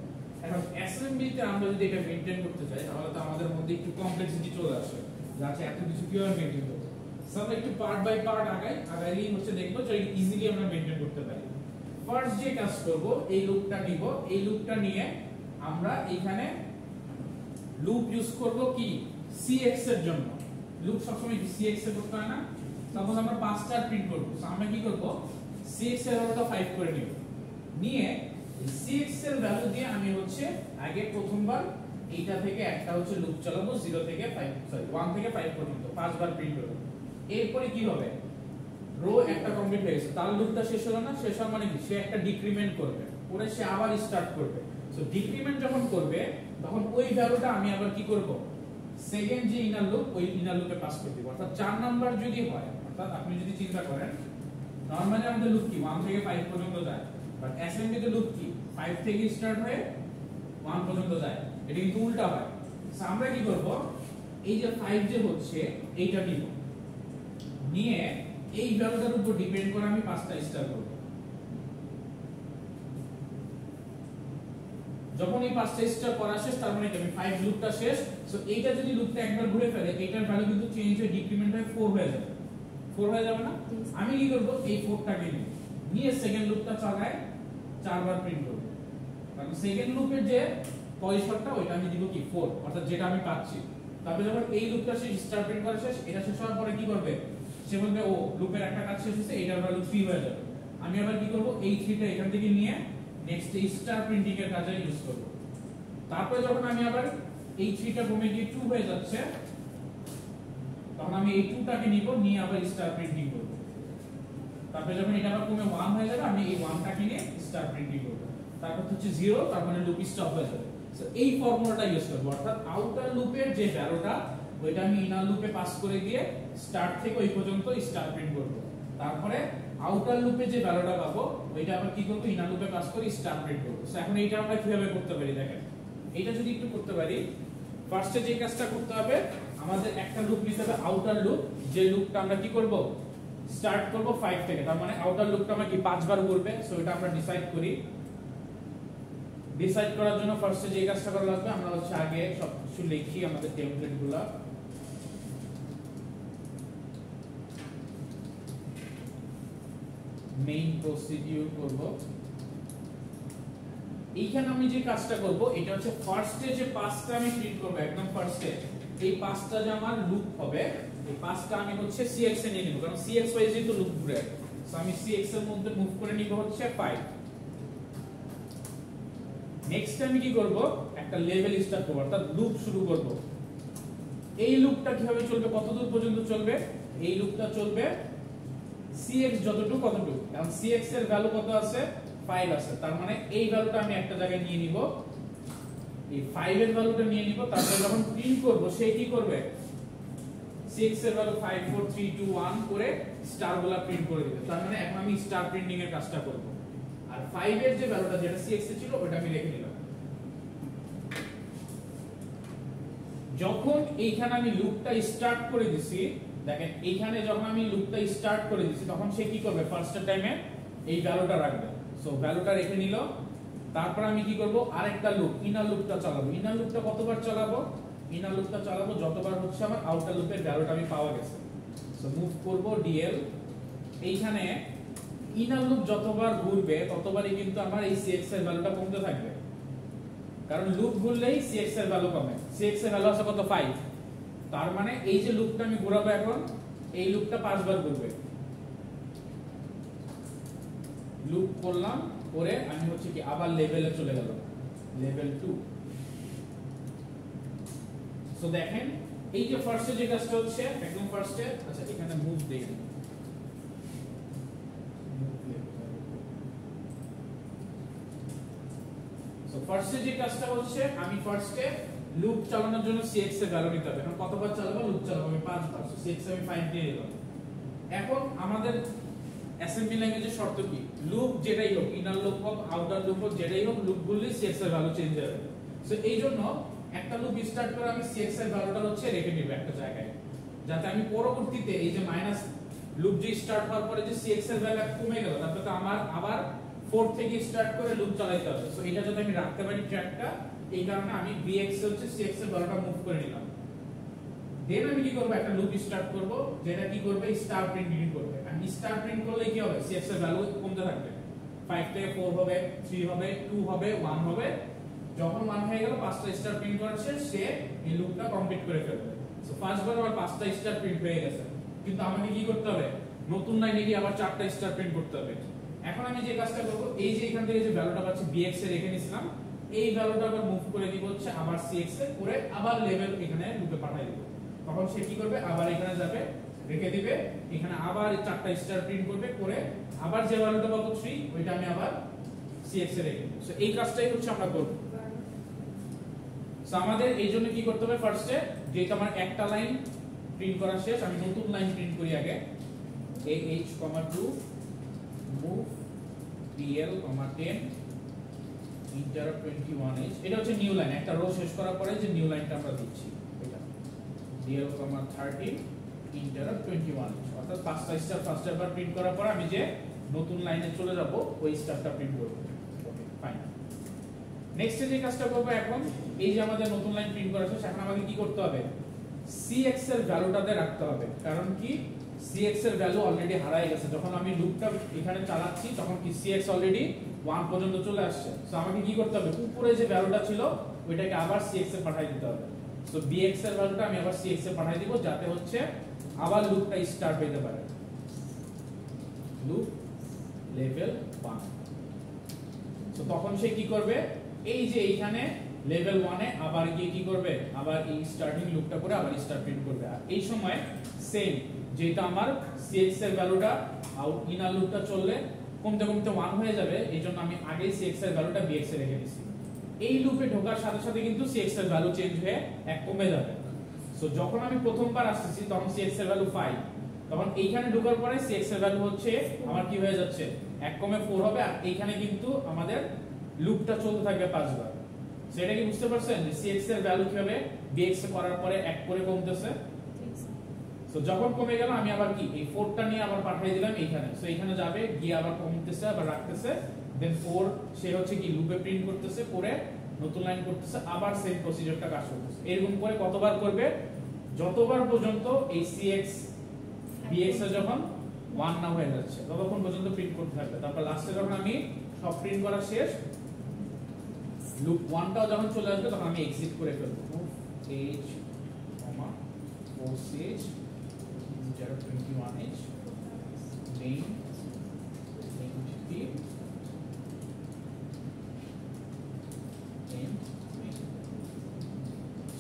এখন অ্যাসেম্বলিতে আমরা যদি এটা মেইনটেইন করতে চাই তাহলে তো আমাদের মধ্যে একটু কমপ্লেক্সিটি চলে আসে, যা আছে এত কিছু কিভাবে মেইনটেইন করতে। সো আমরা একটু পার্ট বাই পার্ট আগাইলেই হচ্ছে দেখবো যে ইজিলি আমরা মেইনটেইন করতে পারি। ফার্স্ট যে কাজ করব, এই লুপটা নিব, এই লুপটা নিয়ে আমরা এইখানে লুপ ইউজ করব কি cx এর জন্য। লুপ সবসময় কি cx এ করতে হয় না? সাপোজ আমরা 5টা প্রিন্ট করব, সো আমরা কি করব, cx এর ভ্যালুটা 5 করে নিব, নিয়ে cx এর ভ্যালু দিয়ে আমি হচ্ছে আগে প্রথমবার এইটা থেকে একটা হচ্ছে লুপ চালাবো 0 থেকে 5 সরি 1 থেকে 5 পর্যন্ত 5 বার প্রিন্ট করব। এরপরে কি হবে, রো একটা কমপ্লিট হয়ে গেছে, তার লুপটা শেষ হলো না, শেষ হওয়ার মানে কি সে একটা ডিক্রিমেন্ট করবে, পরে সে আবার স্টার্ট করবে। সো ডিক্রিমেন্ট যখন করবে তখন ওই ভ্যালুটা আমি আবার কি করব, সেকেন্ড যে ইনার লুপ ওই ইনার লুপে পাস করে দিব। অর্থাৎ 4 নাম্বার যদি হয়, অর্থাৎ আপনি যদি চিন্তা করেন নরমালি আমাদের লুপ কি 1 থেকে 5 পর্যন্ত যায়, বাট অ্যাসেম্বলিতে লুপ কি 5 থেকে স্টার্ট হয়ে 1 পর্যন্ত যায়, এটা কিন্তু উল্টা হয়। সো আমরা কি করব, এই যে 5 যে হচ্ছে এইটা নিব, নিয়ে এই ভ্যালুটার উপর ডিপেন্ড করে আমি 5টা স্টার করব। যখন এই 5টা স্টার করা শেষ তার মানে কি আমি 5 লুপটা শেষ। সো এইটা যদি লুপটা একবার ঘুরে ফেলে এইটার ভ্যালু কিন্তু চেঞ্জ হয়ে ডিক্রিমেন্ট হয়ে 4 হয়ে যাবে, 4 হয়ে যাবে না? আমি কি করব, এই 4টাকে নিয়ে সেকেন্ড লুপটা চালায় 4 বার প্রিন্ট করব, কারণ সেকেন্ড লুপের যে পজিশনটা ওইটা আমি দিব কি 4, অর্থাৎ যেটা আমি পাচ্ছি। তারপরে যখন এই লুপটা শেষ স্টার প্রিন্ট করা শেষ, এটা শেষ হওয়ার পরে কি করবে, সে বলবে ও লুপের একটা কাজ শেষ হয়েছে, এটার ভ্যালু 3 হয়ে যাবে। আমি আবার কি করব, এই 3টা এখান থেকে নিয়ে নেক্সট স্টার প্রিন্টিং এর কাজে ইউজ করব। তারপরে যখন আমি আবার এই 3টা কমে গিয়ে 2 হয়ে যাচ্ছে তখন আমি এই 2 টাকে নিব, নিয়ে আবার স্টার প্রিন্টিং করব। তারপরে যখন এটা আবার কমে 1 হয়ে যাবে, আমি এই 1 টাকে নিয়ে স্টার প্রিন্টিং করব। তারপর হচ্ছে 0, তার মানে লুপ স্টপ হয়ে যাবে। সো এই ফর্মুলাটা ইউজ করব, অর্থাৎ আউটার লুপের যে ভ্যালুটা ওইটা আমি ইনার লুপে পাস করে দিয়ে স্টার্ট থেকে ওই পর্যন্ত স্টার প্রিন্ট করব। তারপরে আউটার লুপে যে ভ্যালুটা পাবো ওইটা আবার কি করব, ইনার লুপে পাস করে স্টার প্রিন্ট করব। সো এখন এইটা আমরা কিভাবে করতে পারি দেখেন। এইটা যদি একটু করতে পারি, ফার্স্টে যে কাজটা করতে হবে, আমাদের একটা লুপ নিতে হবে আউটার লুপ, যে লুপটা আমরা কি করব, স্টার্ট করব 5 থেকে। তার মানে আউটার লুপটা আমরা কি 5 বার ঘুরবে। সো এটা আমরা ডিসাইড করি। ডিসাইড করার জন্য ফার্স্টে যে কাজটা করা লাগবে, আমরা হচ্ছে আগে সবকিছু লিখি আমাদের টেমপ্লেটগুলো। মেইন প্রসিডিউর করব। এইখানে আমি যে কাজটা করব, এটা হচ্ছে ফার্স্টে যে পাঁচটা আমি প্রিন্ট করব, একদম ফার্স্টে এই পাঁচটা যে আমার লুপ হবে, এই পাঁচটা আমি হচ্ছে cx এ নিয়ে নিব, কারণ cx ওয়াইজ তো লুপ ঘুরে। সো আমি cx এর মধ্যে মুভ করে নিব হচ্ছে 5। নেক্সট আমি কি করব, একটা লেভেল স্টার্ট করব, অর্থাৎ লুপ শুরু করব। এই লুপটা কিভাবে চলবে, কতদূর পর্যন্ত চলবে, এই লুপটা চলবে cx যতটুকু কতটুকু। এখন cx এর ভ্যালু কত আছে, 5 আছে। তার মানে এই ভ্যালুটা আমি একটা জায়গায় নিয়ে নিব, এই 5 এর ভ্যালুটা নিয়ে নিব। তারপরে যখন প্রিন্ট করব, সে কি করবে, 6 এর ভ্যালু 5 4 3 2 1 করে স্টারগুলো প্রিন্ট করে দিবে। তার মানে এখন আমি স্টার প্রিন্টিং এর কাজটা করব। আর 5 এর যে ভ্যালুটা যেটা cx এ ছিল ওটা আমি রেখে দিলাম। যখন এইখানে আমি লুপটা স্টার্ট করে দিছি, দেখেন এইখানে যখন আমি লুপটা স্টার্ট করে দিছি, তখন সে কি করবে, ফার্স্ট টাইমে এই ভ্যালুটা রাখবে। সো ভ্যালুটা রেখে নিল। তারপর আমি কি করব, আরেকটা লুপ, ইনার লুপটা চালাবো। ইনার লুপটা কতবার চালাবো, ইনার লুপটা চালাবো যতবার হচ্ছে আমার আউটার লুপের ভ্যালুটা আমি পাওয়া গেছে। সো মুভ করব dl, এইখানে ইনার লুপ যতবার ঘুরবে ততবারই কিন্তু আমার এই cx এর ভ্যালুটা কমতে থাকবে, কারণ লুপ ঘুরলেই cx এর ভ্যালু কমে। cx এর ভ্যালু আছে কত, 5। তার মানে এই যে লুপটা আমি ঘোরাবো এখন, এই লুপটা 5 বার ঘুরবে। লুপ করলাম, করে আমি হচ্ছে কি আবার লেভেলে চলে গেলাম, লেভেল 2। সো দেখেন এই যে ফার্স্টে যে কাজটা হচ্ছে, একদম ফার্স্টে, আচ্ছা এখানে মুভ দেই, সো ফার্স্টে যে কাজটা হচ্ছে, আমি ফার্স্টে লুপ চালানোর জন্য cx এর ভ্যালু নিতে হবে। এখন কতবার চালাবো, লুপ চালাবো আমি 5 বার। সো cx আমি 5 দিয়ে দিলাম। এখন আমাদের অ্যাসেম্বলি ল্যাঙ্গুয়েজের শর্ত কি, লুপ যেটাই হোক, ইনার লুপ হোক আউটার লুপ হোক, যেটাই হোক, লুপ গুলি cx এর ভ্যালু চেঞ্জ হবে। সো এই জন্য একটা লুপ স্টার্ট করে আমি cx এর ভ্যালুটা হচ্ছে রেখে নিব একটা জায়গায়, যাতে আমি পরবর্তীতে এই যে মাইনাস লুপ যে স্টার্ট হওয়ার পরে যে cx এর ভ্যালু কমে গেল, তারপর তো আমার আবার 4 থেকে স্টার্ট করে লুপ চালাতে হবে। সো এটা যাতে আমি রাখতে পারি ট্র্যাকটা, এই কারণে আমি bx হচ্ছে cx এর ভ্যালুটা মুভ করে নিলাম। দেন আমি কি করব, একটা লুপ স্টার্ট করব, যেটা কি করবে, স্টার প্রিন্টিং করবে। আমি স্টার প্রিন্ট করলে কি হবে, cx এর ভ্যালু কমতে থাকবে। 5 থেকে 4 হবে, 3 হবে, 2 হবে, 1 হবে। যখন 1 হয়ে গেল, 5টা স্টার প্রিন্ট করেছে, সে এই লুপটা কমপ্লিট করে ফেলবে। সো ফার্স্ট বার আমার 5টা স্টার প্রিন্ট হয়ে গেছে, কিন্তু আমাকে কি করতে হবে, নতুন লাইনে গিয়ে আবার 4টা স্টার প্রিন্ট করতে হবে। এখন আমি যে কাজটা করব, এই যে এখান থেকে যে ভ্যালুটা পাচ্ছি bx এ রেখে নিছিলাম, এই ভ্যালুটা আবার মুভ করে দিব হচ্ছে আবার cx এ, করে আবার লেভেল এখানে লুপে পাঠিয়ে দিব। তখন সে কি করবে, আবার এখানে যাবে, রেখে দিবে, এখানে আবার 4টা স্টার প্রিন্ট করবে, করে আবার যে ভ্যালুটা পাবো 3, ওইটা আমি আবার cx এ রেখে দেব। সো এই কাজটাই হচ্ছে আমরা করব। সো আমাদের এই জন্য কি করতে হবে, ফার্স্টে যেটা আমার একটা লাইন প্রিন্ট করা শেষ, আমি নতুন লাইন প্রিন্ট করি আগে। ah2 move dl 10 interrupt 21h, এটা হচ্ছে নিউ লাইন। একটা রো শেষ করার পরে যে নিউ লাইনটা আমরা দিচ্ছি, এটা dl 13 interrupt 21h, অর্থাৎ 5টা স্টার ফার্স্ট বার প্রিন্ট করার পর আমি যে নতুন লাইনে চলে যাব, ওই স্টারটা প্রিন্ট করব। Okay fine. নেক্সট যে কাজটা করব, এখন এই যে আমাদের নতুন লাইন প্রিন্ট করা শেষ, এখন আমাকে কি করতে হবে, cx এর ভ্যালুটাতে রাখতে হবে। কারণ কি, cx এর ভ্যালু অলরেডি হারায় গেছে। যখন আমি লুপটা এখানে চালাচ্ছি, তখন কি cx অলরেডি 1 পর্যন্ত চলে আসছে। সো আমাকে কি করতে হবে, উপরে যে ভ্যালুটা ছিল ওইটাকে আবার cx এ পাঠিয়ে দিতে হবে। সো bx এর ভ্যালুটা আমি আবার cx এ পাঠিয়ে দিব, যাতে হচ্ছে আবার লুপটা স্টার্ট হতে পারে। Loop level 1। সো তখন সে কি করবে, এই যে এইখানে লেভেল 1 এ আবার গিয়ে কি করবে, আবার এই স্টার্টিং লুপটা করে আবার স্টার প্রিন্ট করবে। আর এই সময় সেম যেটা আমার cx এর ভ্যালুটা আউট ইনার লুপটা চললে কমতে কমতে 1 হয়ে যাবে, এইজন্য আমি আগেই cx এর ভ্যালুটা bx এ রেখে দিয়েছি। এই লুপে ঢোকার সাথে সাথে কিন্তু cx এর ভ্যালু চেঞ্জ হয়ে 1 কমে যাবে। সো যখন আমি প্রথমবার আসতেছি তখন cx এর ভ্যালু 5, তখন এইখানে ঢোকার পরে cx এর ভ্যালু হচ্ছে আমার কি হয়ে যাচ্ছে 1 কমে 4 হবে। আর এইখানে কিন্তু আমাদের লুপটা চলতে থাকবে 5 বার। সেটা কি বুঝতে পারছেন যে cx এর ভ্যালু কিভাবে bx এ করার পরে 1 করে কমতেছে। সো যখন কমে গেল আমি আবার কি এই 4টা নিয়ে আবার পাঠিয়ে দিলাম এইখানে। সো এইখানে যাবে গিয়ে আবার কমতেছে আবার রাখতেছে, দেন 4 সে হচ্ছে কি লুপে প্রিন্ট করতেছে, পরে নতুন লাইন করতেছে, আবার সেম প্রসিজারটা কাজ করতেছে। এরকম করে কতবার করবে, যতবার পর্যন্ত এই cx bx এ যখন 1 না হয়ে যাচ্ছে ততক্ষণ পর্যন্ত প্রিন্ট করতে থাকবে। তারপর লাস্টে যখন আমি সব প্রিন্ট করা শেষ, লুপ 1টাও যখন চলে আসবে তখন আমি এক্সিট করে ফেলবো। h, 4ch 021h main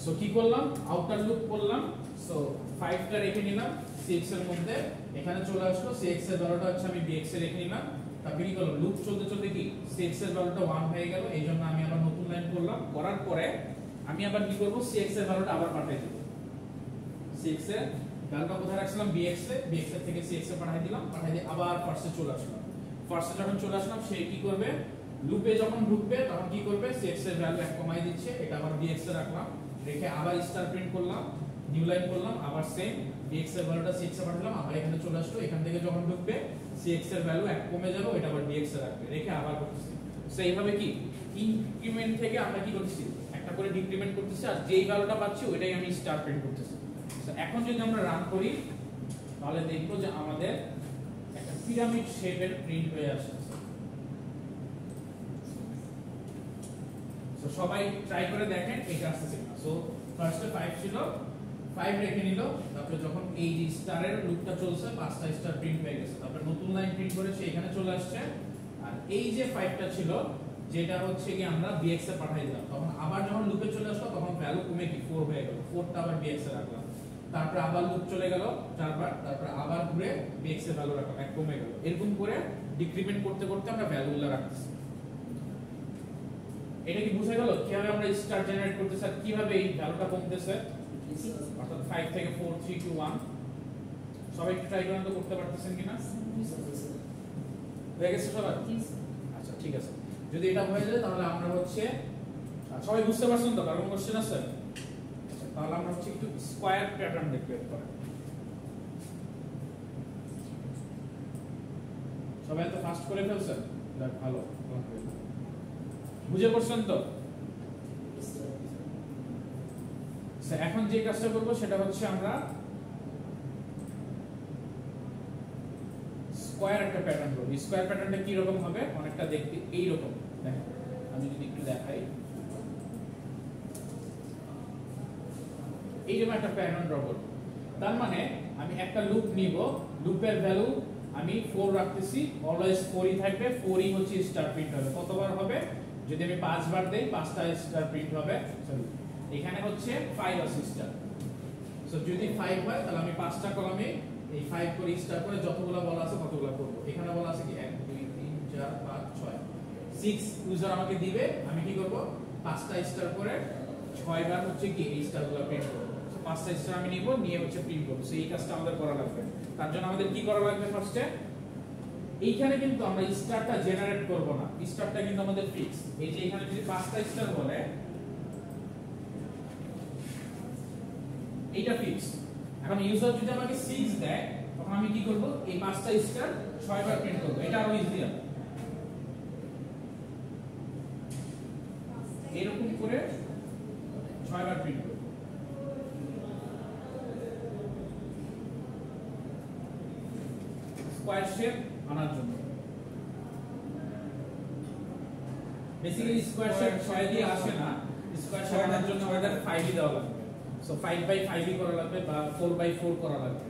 so কি করলাম, আউটার লুপ করলাম। সো 5টা রেখে নিলাম cx এর মধ্যে, এখানে চলে আসলো cx এর ভ্যালুটা হচ্ছে আমি bx এ রেখে নিলাম। তারপরে কি করলাম, লুপ চলতে চলতে কি cx এর ভ্যালুটা 1 হয়ে গেল, এইজন্য আমি আবার নতুন লাইন করলাম। করার পরে আমি আবার কি করব, cx এর ভ্যালুটা আবার পাঠিয়ে দেব। cx এর ভ্যালুটা কোথায় রাখছিলাম, bx এ, bx এর থেকে cx এ পাঠিয়ে দিলাম, পাঠিয়ে দিয়ে আবার ফার্স্টে চলে আসলাম। ফার্স্টে যখন চলে আসলাম সে কি করবে, লুপে যখন ঢুকবে তখন কি করবে, cx এর ভ্যালু 1 কমাই দিচ্ছে, এটা আবার bx এ রাখলাম, রেখে আবার স্টার প্রিন্ট করলাম, নিউ লাইন করলাম, আবার সেম bx এর ভ্যালুটা cx এ পাঠালাম, আবার এখানে চলে আসলো। এখান থেকে যখন ঢুকবে cx এর ভ্যালু 1 কমে যাবে, এটা আবার bx এ রাখবে, রেখে আবার করতেছি। সো এইভাবে কি ইনক্রিমেন্ট থেকে আমরা কি করতেছি, একটা করে ডিক্রিমেন্ট করতেছি, আর যেই ভ্যালুটা পাচ্ছি ওইটাই আমি স্টার প্রিন্ট করতেছি। সো এখন যদি আমরা রান করি তাহলে দেখবো যে আমাদের একটা পিরামিড শেপের প্রিন্ট হয়ে আসছে। সো সবাই ট্রাই করে দেখেন এটা আসছে কিনা। সো ফার্স্টে 5 ছিল, 5 রেখে নিল, তারপর যখন এই যে স্টারের লুপটা চলছে 5টা স্টার প্রিন্ট হয়ে গেছে, তারপর নতুন লাইন প্রিন্ট করে সে এখানে চলে আসছে। আর এই যে 5টা ছিল যেটা হচ্ছে কি আমরা bx এ পাঠিয়ে দিলাম, তখন আবার যখন লুপে চলে আসলো তখন ভ্যালু কমে কি 4 হয়ে গেল, 4টা আবার bx এ রাখলাম, তারপর আবার লুপ চলে গেল 4 বার, তারপর আবার ঘুরে bx এর ভ্যালু রাখলাম, 1 কমে গেল। এরকম করে ডিক্রিমেন্ট করতে করতে আমরা ভ্যালুগুলো রাখতেছি। এটা কি বুঝা গেল কিভাবে আমরা স্টার জেনারেট করতেছি আর কিভাবে এই ভ্যালুটা কমতেছে, অর্থাৎ 5 থেকে 4 3 2 1। সবাই একটু ট্রাই করেন তো, করতে পারতেছেন কিনা, হয়ে গেছে সবার? আচ্ছা ঠিক আছে, যদি এটা হয়ে যায় তাহলে আমরা হচ্ছে সবাই বুঝতে পারছেন তো, কারণ কোশ্চেন আছে? আচ্ছা তাহলে আমরা হচ্ছে একটু স্কয়ার প্যাটার্ন দেখতে পারি। সবাই তো ফাস্ট করে ফেলছেন, দেখ ভালো বুঝে পড়ছেন তো। এখন যে কাজটা করব সেটা হচ্ছে আমরা স্কয়ার একটা প্যাটার্ন করব। স্কয়ার প্যাটার্নটা কি রকম হবে, অনেকটা দেখতে এই রকম। দেখেন আমি যদি একটু দেখাই, এইরকম একটা প্যাটার্ন ড্র করব। তার মানে আমি একটা লুপ নিব, লুপের ভ্যালু আমি 4 রাখতেছি, অলওয়েজ 4ই থাকবে, 4ই হচ্ছে স্টার প্রিন্ট হবে। কতবার হবে, যদি আমি 5 বার দেই 5টা স্টার প্রিন্ট হবে। সরি এখানে হচ্ছে 5 আছে স্টার। সো যদি 5 হয় তাহলে আমি 5টা কলামে এই 5 করে স্টার করে যতগুলো বলা আছে ততগুলো করব। এখানে বলা আছে কি 1 2 3 4 5 6 6 ইউজার আমাকে দিবে, আমি কি করব 5টা স্টার করে 6 বার হচ্ছে কি এই স্টারগুলো প্রিন্ট করব। সো 5টা স্টার আমি নিব, নিয়ে হচ্ছে প্রিন্ট করব। সো এই কাজটা আমাদের করা লাগবে। তার জন্য আমাদের কি করা লাগবে, ফার্স্টে এইখানে কিন্তু আমরা স্টারটা জেনারেট করব না, স্টারটা কিন্তু আমাদের ফিক্স। এই যে এখানে যদি 5টা স্টার বলে এইটা ফিক্স। এখন ইউজার যদি আমাকে 6 দেয় তখন আমি কি করব, এই 5টা স্টার 6 বার প্রিন্ট করব। এটা আরো ইজি হবে, এরকম করে 6 বার প্রিন্ট করব। স্কয়ার শেপ আনার জন্য বেসিক্যালি স্কয়ার শেপ 6 দিয়ে আসে না, স্কয়ার শেপ আনার জন্য আমাদের 5 দেওয়া লাগবে। সো 5/5 করা লাগবে বা 4/4 করা লাগবে।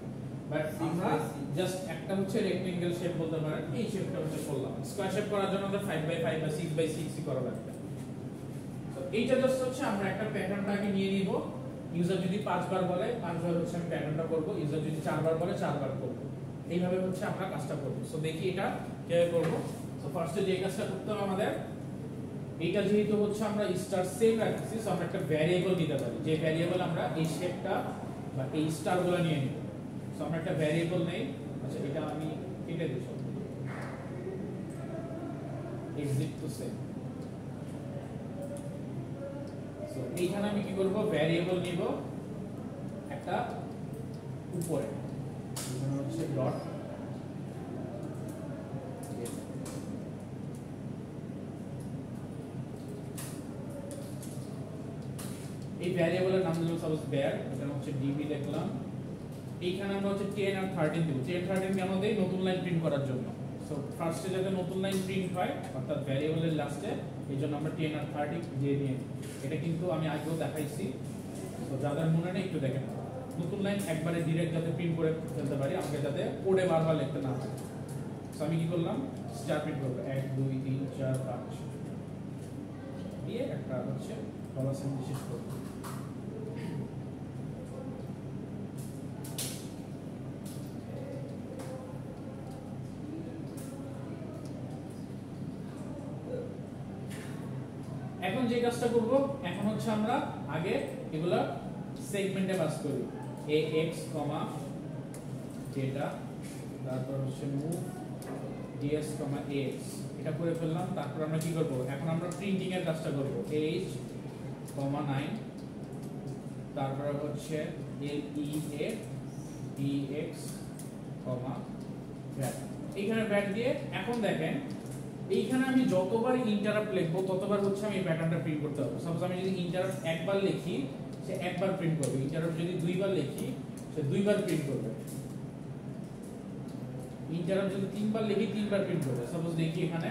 বাট আমরা জাস্ট একটা হচ্ছে রেক্টেঙ্গেল শেপ বলতে পারেন, এই শেপটা হচ্ছে করলাম। স্কয়ার শেপ করার জন্য আমাদের 5/5 বা 6/6 করা লাগবে। সো এইটা জাস্ট হচ্ছে আমরা একটা প্যাটার্নটাকে নিয়ে নিব। ইউজার যদি 5 বার বলে 5 বার হচ্ছে আমি প্যাটার্নটা করব, ইউজার যদি 4 বার বলে 4 বার করব। এইভাবে হচ্ছে আমরা কাজটা করব। সো দেখি এটা কিভাবে করব। সো ফার্স্টে যে কাজটা করতে হবে আমাদের, এইটা যেহেতু হচ্ছে আমরা স্টার সেম রাখছি, সো আমরা একটা ভ্যারিয়েবল দিতে পারি, যে ভ্যারিয়েবল আমরা এই শেপটা বা এই স্টারগুলো নিয়ে নিব। সো আমরা একটা ভ্যারিয়েবল নেই। আচ্ছা এটা আমি কেটে দিই সব, এক্সিট টু সেম। সো এইখানে আমি কি করব, ভ্যারিয়েবল নিব একটা উপরে, এখানে হচ্ছে ডট, এই ভ্যারিয়েবলের নাম দিলাম সাপোজ var, এখানে হচ্ছে db লিখলাম। এইখানে আমরা হচ্ছে 10 আর 13 দেব। 10 13 কেন দেই, নতুন লাইন প্রিন্ট করার জন্য। সো ফার্স্টে যাতে নতুন লাইন প্রিন্ট হয়, অর্থাৎ ভ্যারিয়েবলের লাস্টে, এইজন্য আমরা 10 আর 13 দিয়ে নিয়ে। এটা কিন্তু আমি আগেও দেখাইছি, তো যাদের মনে নেই একটু দেখেন। নতুন লাইন একবারে ডাইরেক্ট যাতে প্রিন্ট করে ফেলতে পারি, আমাকে যাতে কোডে বারবার লিখতে না হয়। সো আমি কি করলাম, স্টার প্রিন্ট করব 1 2 3 4 5 দিয়ে একটা হচ্ছে ডলার সাইন শেষ করব। এখন যে কাজটা করব, এখন হচ্ছে আমরা আগে এগুলা সেগমেন্টে পাস করি, ax, ডেটা, তারপর হচ্ছে মুভ ds, ax, এটা করে ফেললাম। তারপর আমরা কি করব, এখন আমরা প্রিন্টিং এর কাজটা করব, h, 9, তারপর হচ্ছে lea dx, vat, এইখানে vat দিয়ে। এখন দেখেন এইখানে আমি যতবার ইন্টারাপ্ট লিখবো ততবার হচ্ছে আমি এই প্যাটার্নটা প্রিন্ট করতে হবে। সাপোজ আমি যদি ইন্টারাপ্ট একবার লিখি, সে একবার প্রিন্ট করবে। ইন্টারাপ্ট যদি দুইবার লিখি, সে দুইবার প্রিন্ট করবে। ইন্টারাপ্ট যদি তিনবার লিখি, তিনবার প্রিন্ট করবে। সাপোজ দেখি এখানে,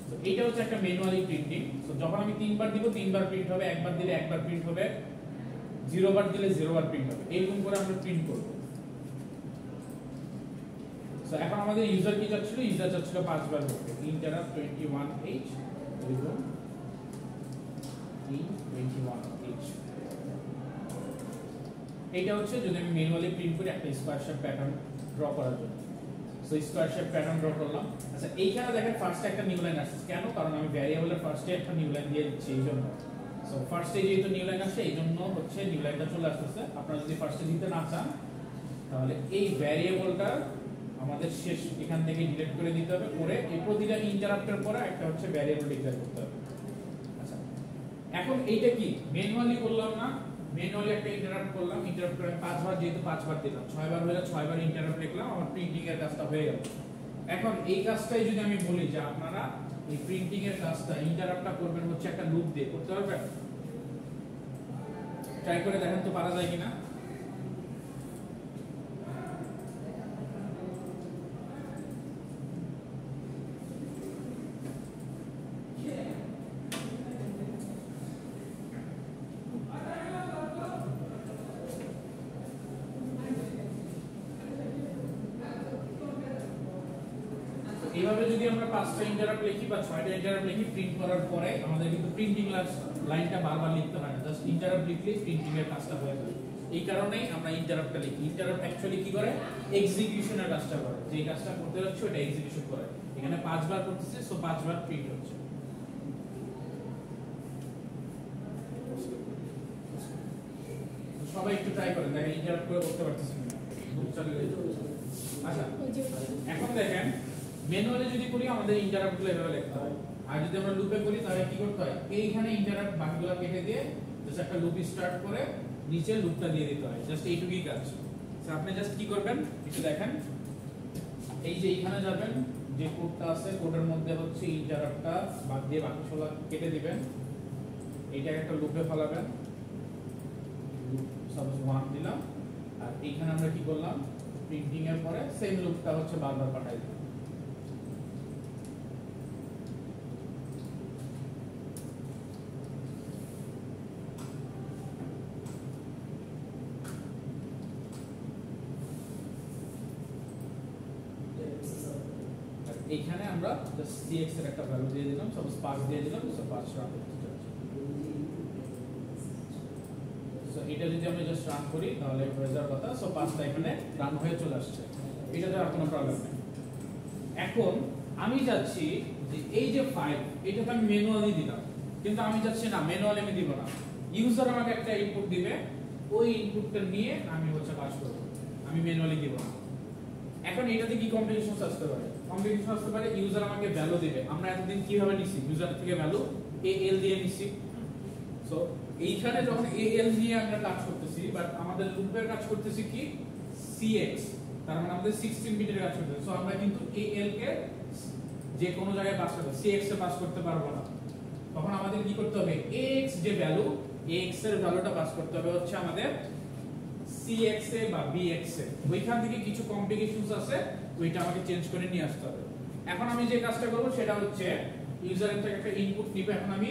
তো এইটা হচ্ছে একটা ম্যানুয়ালি প্রিন্টিং। সো যখন আমি তিনবার দিব, তিনবার প্রিন্ট হবে, একবার দিলে একবার প্রিন্ট হবে, 0 বার দিলে 0 বার প্রিন্ট হবে। এরকম করে আমরা প্রিন্ট করব। সো এখন আমাদের ইউজার কি চাচ্ছিল, ইউজার চাচ্ছিল 5 বার করতে। ইন্টারাপ্ট 21h, এরকম in21h। এইটা হচ্ছে যদি আমি ম্যানুয়ালি প্রিন্ট করি একটা স্কয়ার শেপ প্যাটার্ন ড্র করার জন্য। So square shape pattern draw করলাম। আচ্ছা এইখানে দেখেন ফার্স্টে একটা নিউ লাইন আসছে, কেন? কারণ আমি ভ্যারিয়েবলের ফার্স্টে একটা নিউ লাইন দিয়ে দিচ্ছি, এইজন্য। সো ফার্স্টে যেহেতু নিউ লাইন আসছে, এইজন্য হচ্ছে নিউ লাইনটা চলে আসছে। আপনারা যদি ফার্স্টে দিতে না চান, তাহলে এই ভ্যারিয়েবলটা আমাদের শেষ এখান থেকে ডিলিট করে দিতে হবে, করে এই প্রতিটা ইন্টারাপ্টের পরে একটা হচ্ছে ভ্যারিয়েবল ডিক্লেয়ার করতে হবে। আচ্ছা এখন এইটা কি ম্যানুয়ালি করলাম না, ম্যানুয়ালি একটা ইন্টারাপ্ট করলাম, ইন্টারাপ্ট করে 5 বার, যেহেতু 5 বার দিলাম, 6 বার হলে 6 বার ইন্টারাপ্ট লিখলাম, আমার প্রিন্টিং এর কাজটা হয়ে গেল। এখন এই কাজটাই যদি আমি বলি যে আপনারা এই প্রিন্টিং এর কাজটা ইন্টারাপ্টটা করবেন হচ্ছে একটা লুপ দিয়ে, করতে পারবেন? ট্রাই করে দেখেন তো পারা যায় কিনা। এইভাবে যদি আমরা 5টা ইন্টারাপ্ট লিখি বা 6টা ইন্টারাপ্ট লিখি, প্রিন্ট করার পরে আমাদের কিন্তু প্রিন্টিং লাইনটা বারবার লিখতে হয় না, জাস্ট ইন্টারাপ্ট লিখলেই প্রিন্টিং এর কাজটা হয়ে যায়। এই কারণেই আমরা ইন্টারাপ্টটা লিখি। ইন্টারাপ্ট অ্যাকচুয়ালি কি করে, এক্সিকিউশনের কাজটা করে, যে কাজটা করতে যাচ্ছে ওটা এক্সিকিউশন করে। এখানে 5 বার করতেছে, সো 5 বার প্রিন্ট হচ্ছে। সবাই একটু ট্রাই করেন, দেখেন ইন্টারাপ্ট করে করতে পারতেছেন কিনা। আচ্ছা এখন দেখেন ম্যানুয়ালি যদি করি আমাদের ইন্টারাপ্ট গুলো এভাবে লিখতে হয়, আর যদি আমরা লুপে করি তাহলে কি করতে হয়, এইখানে ইন্টারাপ্ট বাকিগুলো কেটে দিয়ে জাস্ট একটা লুপ স্টার্ট করে নিচে লুপটা দিয়ে দিতে হয়। জাস্ট এইটুকুই কাজ। সো আপনি জাস্ট কি করবেন একটু দেখেন, এই যে এইখানে যাবেন, যে কোডটা আছে কোডের মধ্যে হচ্ছে ইন্টারাপ্টটা বাদ দিয়ে বাকি সবগুলো কেটে দিবেন, এইটা একটা লুপে ফেলাবেন, সাপোজ 1 দিলাম, আর এইখানে আমরা কি করলাম, প্রিন্টিং এর পরে সেম লুপটা হচ্ছে বারবার পাঠাই দিলাম। এইখানে আমরা জাস্ট cx এর একটা ভ্যালু দিয়ে দিলাম, সাপোজ 5 দিয়ে দিলাম, সো 5 রান করতে যাচ্ছে। সো এটা যদি আমরা জাস্ট রান করি তাহলে হয়ে যাওয়ার কথা। সো 5টা এখানে রান হয়ে চলে আসছে, এটাতে আর কোনো প্রবলেম নেই। এখন আমি যাচ্ছি যে এই যে 5 এটাকে আমি ম্যানুয়ালি দিলাম, কিন্তু আমি যাচ্ছি না ম্যানুয়ালি আমি দিব না, ইউজার আমাকে একটা ইনপুট দিবে, ওই ইনপুটটা নিয়ে আমি হচ্ছে কাজ করব, আমি ম্যানুয়ালি দিব না। এখন এটাতে কি কমপ্লিকেশনস আসতে পারে? কমপ্লিকেশন আসতে পারে ইউজার আমাকে ভ্যালু দিবে, আমরা এতদিন কিভাবে নিছি ইউজার থেকে ভ্যালু al দিয়ে নিছি। সো এইখানে যখন al নিয়ে আমরা কাজ করতেছি, বাট আমাদের লুপের কাজ করতেছি কি cx, তার মানে আমাদের 16 বিটের কাজ করতেছে। সো আমরা কিন্তু al কে যে কোনো জায়গায় পাস করতে cx এ পাস করতে পারবো না, তখন আমাদের কি করতে হবে ax যে ভ্যালু ax এর ভ্যালুটা পাস করতে হবে হচ্ছে আমাদের cx এ বা bx এ। ওইখান থেকে কিছু কমপ্লিকেশনস আছে, ওইটা আমাকে চেঞ্জ করে নিয়ে আসতে হবে। এখন আমি যে কাজটা করব সেটা হচ্ছে ইউজারের থেকে একটা ইনপুট নিব, এখন আমি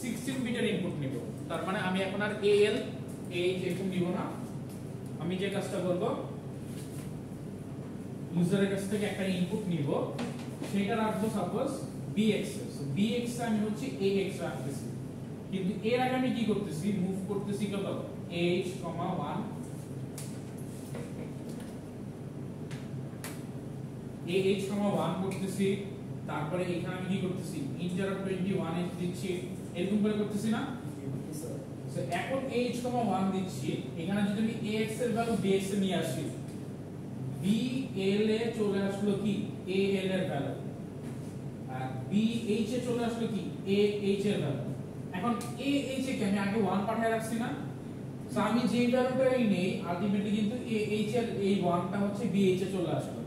16 বিটের ইনপুট নিব, তার মানে আমি এখন আর al এরকম নিব না। আমি যে কাজটা করব ইউজারের কাছ থেকে একটা ইনপুট নিব, সেটা রাখবো সাপোজ bx এ। সো bx এ আমি হচ্ছে ax রাখতেছি, কিন্তু এর আগে আমি কি করতেছি মুভ করতেছি কত ah, 1 ah 1 করতেছি, তারপরে এখানে আমি কি করতেছি ইন্টার 21 দিচ্ছি, এরকম করে করতেছি না। সো এখন ah 1 দিচ্ছি, এখানে যদি আমি ax এর ভ্যালু bx এ নিয়ে আসি, bl এ চলে আসলো কি al এর ভ্যালু, আর bh এ চলে আসলো কি ah এর ভ্যালু। এখন ah এ কে আমি আগে 1 পাঠায় রাখছি না, সো আমি যে ভ্যালুটাই নেই আলটিমেটলি কিন্তু ah এর এই 1টা হচ্ছে bh এ চলে আসলো।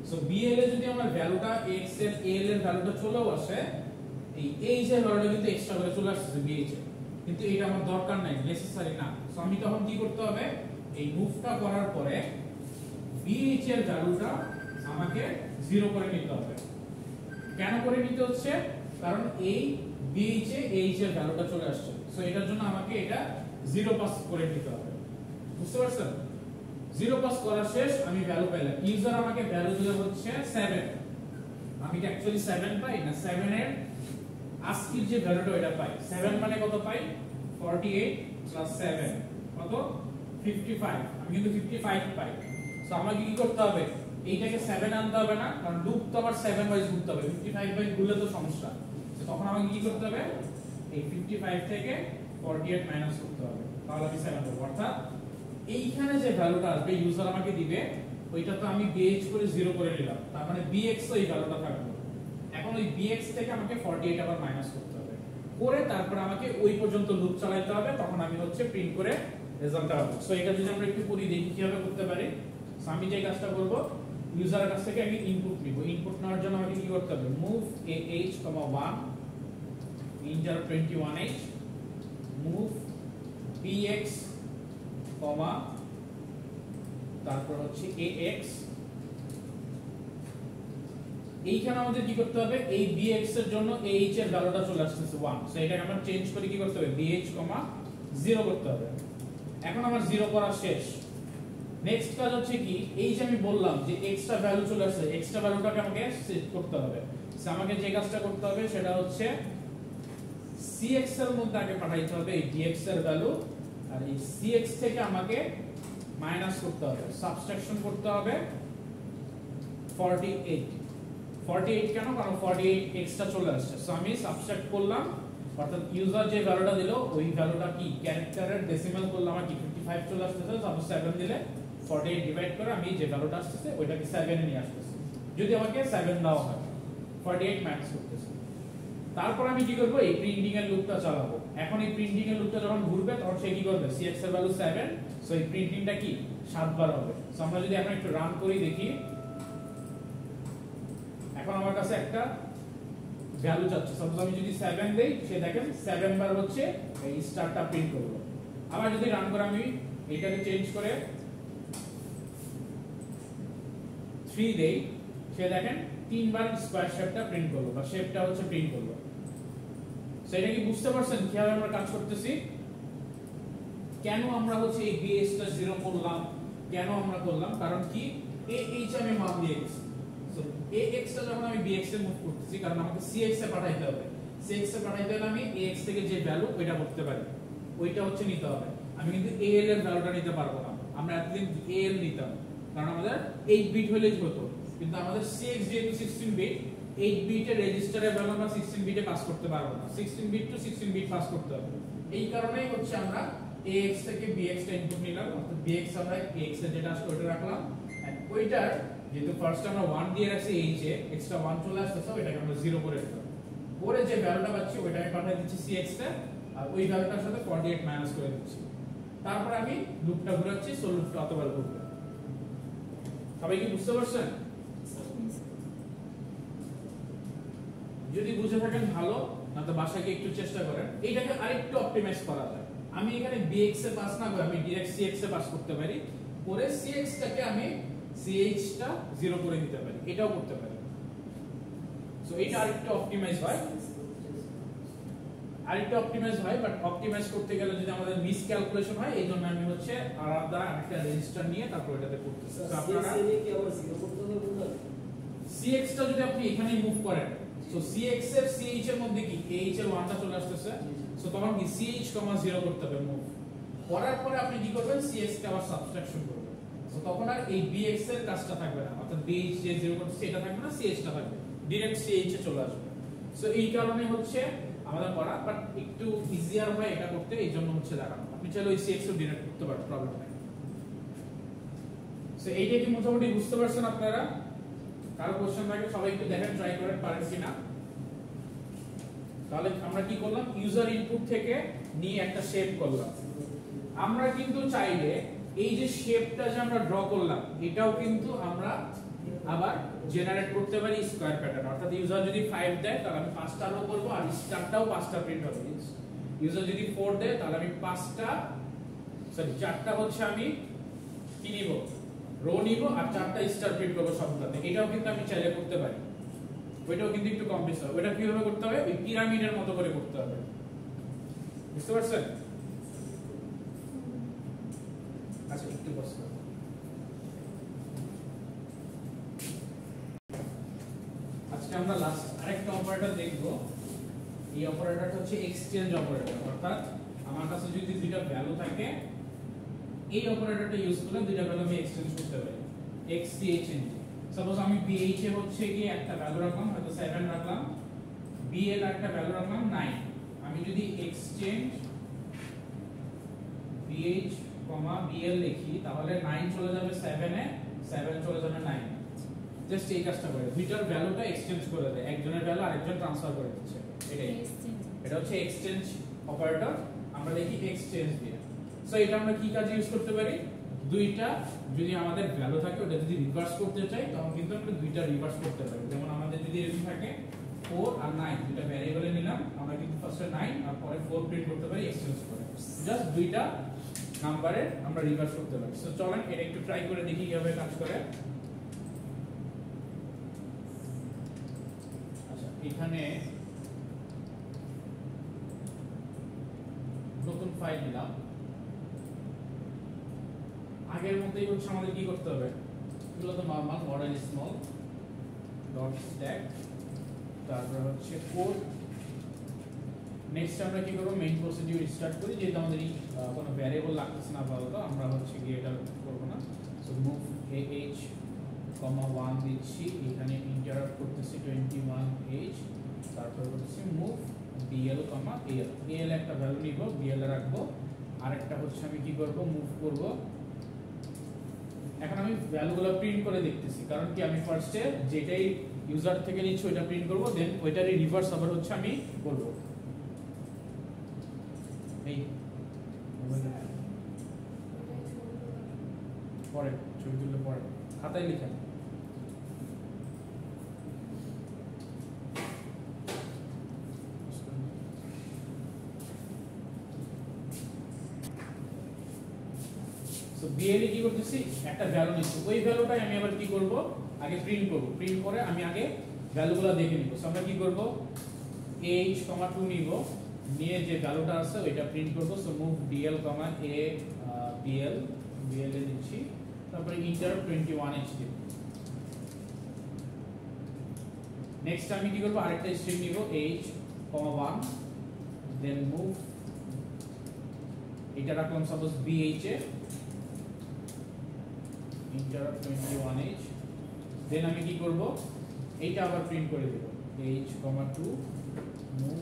সো bl এ যদি আমার ভ্যালুটা x এর al এর ভ্যালুটা চলেও আসে, এই h এর ভ্যালুটা কিন্তু এক্সট্রা করে চলে আসছে bh এ, কিন্তু এটা আমার দরকার নাই, নেসেসারি না। সো আমি তখন কি করতে হবে এই মুভটা করার পরে bh এর ভ্যালুটা আমাকে 0 করে নিতে হবে। কেন করে নিতে হচ্ছে? কারণ এই bh এ h এর ভ্যালুটা চলে আসছে, সো এটার জন্য আমাকে এটা 0 পাস করে নিতে হবে। বুঝতে পারছেন? 0 পাস করা শেষ, আমি ভ্যালু পাইলাম, ইউজার আমাকে ভ্যালু দিলে হচ্ছে 7, আমি কি অ্যাকচুয়ালি 7 পাই না 7 এর আস্কির যে ভ্যালুটা এটা পাই। 7 মানে কত পাই 48 প্লাস 7 কত 55, আমি কিন্তু 55 পাই। সো আমাকে কি করতে হবে এইটাকে 7 আনতে হবে না, কারণ লুপ তো আবার 7 ওয়াইজ ঘুরতে হবে, 55 বাই ঘুরলে তো সমস্যা। তো তখন আমাকে কি করতে হবে এই 55 থেকে 48 মাইনাস করতে হবে, তাহলে আমি 7 পাবো। অর্থাৎ এইখানে যে ভ্যালুটা আসবে ইউজার আমাকে দিবে, ওইটা তো আমি bh করে 0 করে নিলাম, তার মানে bx তো এই ভ্যালুটা থাকবে। এখন ওই bx থেকে আমাকে 48 আবার মাইনাস করতে হবে, করে তারপর আমাকে ওই পর্যন্ত লুপ চালাতে হবে, তখন আমি হচ্ছে প্রিন্ট করে রেজাল্টটা পাবো। সো এটা যদি আমরা একটু করি দেখি কিভাবে করতে পারি। সো আমি যে কাজটা করব ইউজারের কাছ থেকে আমি ইনপুট নিব, ইনপুট নেওয়ার জন্য আমাকে কি করতে হবে move ah 1 inter 21h move bx কমা তারপর হচ্ছে ax, এইখানে আমাদের কি করতে হবে এই bx এর জন্য ah এর ভ্যালুটা চলে আসছে 1, সো এটাকে আমরা চেঞ্জ করে কি করতে হবে bh, 0 করতে হবে। এখন আমার 0 করা শেষ। নেক্সট কাজ হচ্ছে কি এই যে আমি বললাম যে এক্সট্রা ভ্যালু চলে আসছে, এক্সট্রা ভ্যালুটাকে আমাকে সেট করতে হবে। সো আমাকে যে কাজটা করতে হবে সেটা হচ্ছে cx এর মধ্যে আগে পাঠাইতে হবে এই bx এর ভ্যালু, আর এই cx থেকে আমাকে মাইনাস করতে হবে, সাবট্রাকশন করতে হবে 48 কেন? কারণ 48 এক্সট্রা চলে আসছে। সো আমি সাবট্রাক্ট করলাম, অর্থাৎ ইউজার যে ভ্যালুটা দিল ওই ভ্যালুটা কি ক্যারেক্টারের ডেসিমাল করলাম, আমার কি 55 চলে আসতেছে, সাপোজ 7 দিলে 48 ডিভাইড করে আমি যে ভ্যালুটা আসতেছে ওইটাকে 7 এ নিয়ে আসতেছি, যদি আমাকে 7 দেওয়া হয় 48 মাইনাস করতেছি। তারপর আমি কি করব এই প্রিন্টিং এর লুপটা চালাবো। এখন এই প্রিন্টিং এর লুপটা যখন ঘুরবে তখন সে কি করবে cx এর ভ্যালু 7, সো এই প্রিন্টিংটা কি 7 বার হবে। সো আমরা যদি এখন একটু রান করি দেখি, এখন আমার কাছে একটা ভ্যালু চাচ্ছে, সাপোজ আমি যদি 7 দেই, সে দেখেন 7 বার হচ্ছে এই স্টারটা প্রিন্ট করলো। আবার যদি রান করে আমি এটাকে চেঞ্জ করে 3 দেই, সে দেখেন 3 বার স্কয়ার শেপটা প্রিন্ট করলো বা শেপটা হচ্ছে প্রিন্ট করলো। সেটা কি বুঝতে পারছেন কিভাবে আমরা কাজ করতেছি? কেন আমরা হচ্ছে এই bh টা 0 করলাম, কেন আমরা করলাম? কারণ কি ah আমি মান দিয়ে দিয়েছি। সো ax টা যখন আমি bx এ মুভ করতেছি কারণ আমাকে cx এ পাঠাইতে হবে, cx এ পাঠাইতে হলে আমি ax থেকে যে ভ্যালু ওইটা করতে পারি, ওইটা হচ্ছে নিতে হবে। আমি কিন্তু al এর ভ্যালুটা নিতে পারবো না, আমরা এতদিন al নিতাম কারণ আমাদের 8 বিট হলেই হতো, কিন্তু আমাদের cx যেহেতু 16 বিট, 8 বিটের রেজিস্টারের ভ্যালু আমরা 16 বিটে পাস করতে পারবো না, 16 বিট টু 16 বিট পাস করতে হবে। এই কারণেই হচ্ছে আমরা ax থেকে bx টা ইনপুট নিলাম, অর্থাৎ bx আমরা ax এর যেটা আসলে ওটা রাখলাম, এন্ড ওইটার যেহেতু ফার্স্ট আমরা 1 দিয়ে রাখছি h এ, এক্সট্রা 1 চলে আসছে, ওইটাকে আমরা 0 করে দিলাম, পরে যে ভ্যালুটা পাচ্ছি ওইটা আমি পাঠিয়ে দিচ্ছি cx তে, আর ওই ভ্যালুটার সাথে 48 মাইনাস করে দিচ্ছি, তারপর আমি লুপটা ঘোরাচ্ছি, সো লুপটা অতবার ঘুরবে। সবাই কি বুঝতে পারছেন? যদি বুঝে থাকেন ভালো, না তো বাসায় গিয়ে একটু চেষ্টা করেন। এইটাকে আরেকটু অপটিমাইজ করা যায়, আমি এখানে bx এ পাস না করে আমি ডাইরেক্ট cx এ পাস করতে পারি, পরে cx টাকে আমি ch টা 0 করে দিতে পারি, এটাও করতে পারি। সো এটা আরেকটু অপটিমাইজ হয়, বাট অপটিমাইজ করতে গেলে যদি আমাদের মিস ক্যালকুলেশন হয়, এইজন্য আমি হচ্ছে আলাদা একটা রেজিস্টার নিয়ে তারপর এটাতে করতেছি। তো আপনারা কি আবার 0 করতে হবে বলতে cx টা যদি আপনি এখানেই মুভ করেন, সো cx এর ch এর মধ্যে কি h এর 1 টা চলে আসতেছে, সো তখন কি ch, 0 করতে হবে মুভ করার পরে আপনি কি করবেন, cx কে আবার সাবট্রাকশন করবেন, সো তখন আর এই bx এর কাজটা থাকবে না, অর্থাৎ bh যে 0 করতেছে এটা থাকবে না, ch টা থাকবে, ডাইরেক্ট ch এ চলে আসবে। সো এই কারণে হচ্ছে আমাদের করা, বাট একটু ইজিয়ার হয় এটা করতে, এইজন্য হচ্ছে দেখানো। আপনি চাইলে ওই cx ও ডাইরেক্ট করতে পারেন, প্রবলেম নাই। সো এইটা কি মোটামুটি বুঝতে পারছেন আপনারা? কারো কোশ্চেন থাকে সবাই একটু দেখেন, ট্রাই করেন পারেন কিনা। তাহলে আমরা কি করলাম, ইউজার ইনপুট থেকে নিয়ে একটা শেপ করলাম। আমরা কিন্তু চাইলে এই যে শেপটা যে আমরা ড্র করলাম, এটাও কিন্তু আমরা আবার জেনারেট করতে পারি স্কয়ার প্যাটার্ন, অর্থাৎ ইউজার যদি 5 দেয় তাহলে আমি 5টা রো করব, আর স্টারটাও 5টা প্রিন্ট হবে। ইউজার যদি 4 দেয় তাহলে আমি 4টা হচ্ছে আমি কি নিব, রো নিব, আর 4টা স্টার প্রিন্ট করব সবগুলোতে। এটাও কিন্তু আমি চাইলে করতে পারি, ওইটাও কিন্তু একটু কমপ্লেক্স হবে। ওটা কিভাবে করতে হবে, ওই পিরামিডের মতো করে করতে হবে, বুঝতে পারছেন? আচ্ছা একটু বসো, আজকে আমরা লাস্ট আরেকটা অপারেটর দেখব। এই অপারেটরটা হচ্ছে এক্সচেঞ্জ অপারেটর, অর্থাৎ আমার কাছে যদি দুইটা ভ্যালু থাকে, এই অপারেটরটা ইউজ করে দুইটা ভ্যালু আমি এক্সচেঞ্জ করতে পারি। xch সাপোজ আমি bh এ হচ্ছে কি একটা ভ্যালু রাখলাম, হয়তো 7 রাখলাম, bl একটা ভ্যালু রাখলাম 9। আমি যদি এক্সচেঞ্জ bh, bl লিখি তাহলে 9 চলে যাবে 7 এ, 7 চলে যাবে 9 এ। জাস্ট এই কাজটা করে দুইটার ভ্যালুটা এক্সচেঞ্জ করে দেয়, একজনের ভ্যালু আরেকজন ট্রান্সফার করে দিচ্ছে, এটাই। এটা হচ্ছে এক্সচেঞ্জ অপারেটর, আমরা লিখি এক্সচেঞ্জ দিয়ে। সো এটা আমরা কি কাজে ইউজ করতে পারি, দুইটা যদি আমাদের ভ্যালু থাকে ওটা যদি রিভার্স করতে চাই তখন কিন্তু আমরা দুইটা রিভার্স করতে পারি। যেমন আমাদের যদি এরকম থাকে 4 আর 9 দুইটা ভ্যারিয়েবলে নিলাম, আমরা কিন্তু ফার্স্টে 9 আর পরে 4 প্রিন্ট করতে পারি এক্সচেঞ্জ করে, জাস্ট দুইটা নাম্বারে আমরা রিভার্স করতে পারি। সো চলেন এটা একটু ট্রাই করে দেখি কিভাবে কাজ করে। আচ্ছা এখানে নতুন ফাইল নিলাম, আগের মতই হচ্ছে আমাদের কি করতে হবে, এগুলো তো normal model small dot stack, তারপর হচ্ছে কোড। নেক্সট আমরা কি করব, মেইন প্রসিডিউর স্টার্ট করি, যেহেতু আমাদের কোনো ভ্যারিয়েবল লাগতেছে না আপাতত, আমরা হচ্ছে গিয়ে এটা করব না। সো মুভ ah, 1 দিচ্ছি, এখানে ইন্টারাপ্ট করতেছি 21h, তারপর হচ্ছে মুভ bl, al একটা ভ্যালু নিব, bl রাখবো, আরেকটা হচ্ছে আমি কি করব, মুভ করব। এখন আমি ভ্যালুগুলো প্রিন্ট করে দেখতেছি, কারণ কি আমি ফার্স্টে যেটাই ইউজার থেকে নিচ্ছি ওইটা প্রিন্ট করব, দেন ওইটারই রিভার্স আবার হচ্ছে আমি করব। এই পরে ছবি তুললে পরে খাতায় লিখেন। সো বিএল কি করতেছি, একটা ভ্যালু নিচ্ছি, ওই ভ্যালুটাই আমি আবার কি করব, আগে প্রিন্ট করব, প্রিন্ট করে আমি আগে ভ্যালুগুলো দেখে নিব। সো আমরা কি করব, h, 2 নিব, নিয়ে যে ভ্যালুটা আছে ওইটা প্রিন্ট করব। So move dl, a, bl এ দিচ্ছি, তারপরে ইন্টার 21h দিব। নেক্সট আমি কি করব আরেকটা স্ট্রিং নিব h, 1 দেন মুভ এটা রাখলাম সাপোজ bh এ ইন্টারাপ্ট 21h দেন আমি কি করব এইটা আবার প্রিন্ট করে দেব h, 2 move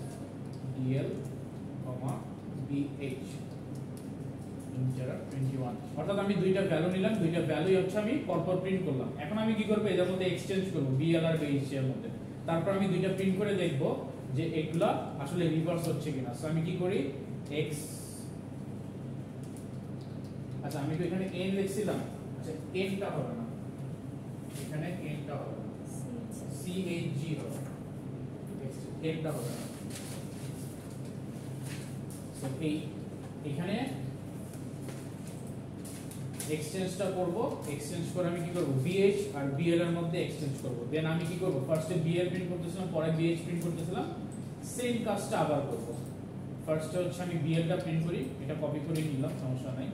dl, bh interrupt 21 অর্থাৎ আমি দুইটা ভ্যালু নিলাম, দুইটা ভ্যালুই হচ্ছে আমি পরপর প্রিন্ট করলাম। এখন আমি কি করব এর মধ্যে এক্সচেঞ্জ করব bl আর bh এর মধ্যে, তারপর আমি দুইটা প্রিন্ট করে দেখব যে এগুলা আসলে রিভার্স হচ্ছে কিনা। সো আমি কি করি x, আচ্ছা আমি তো এখানে n লিখছিলাম, আচ্ছা n টা হবে না, এখানে n টা হবে না, chg হবে, n টা হবে না। সো এখানে এক্সচেঞ্জটা করব, এক্সচেঞ্জ করে আমি কি করব bh আর bl এর মধ্যে এক্সচেঞ্জ করব। দেন আমি কি করব ফার্স্টে bl প্রিন্ট করতেছিলাম, পরে bh প্রিন্ট করতেছিলাম, সেম কাজটা আবার করব। ফার্স্টে হচ্ছে আমি bl টা প্রিন্ট করি, এটা কপি করে নিলাম, সমস্যা নাই।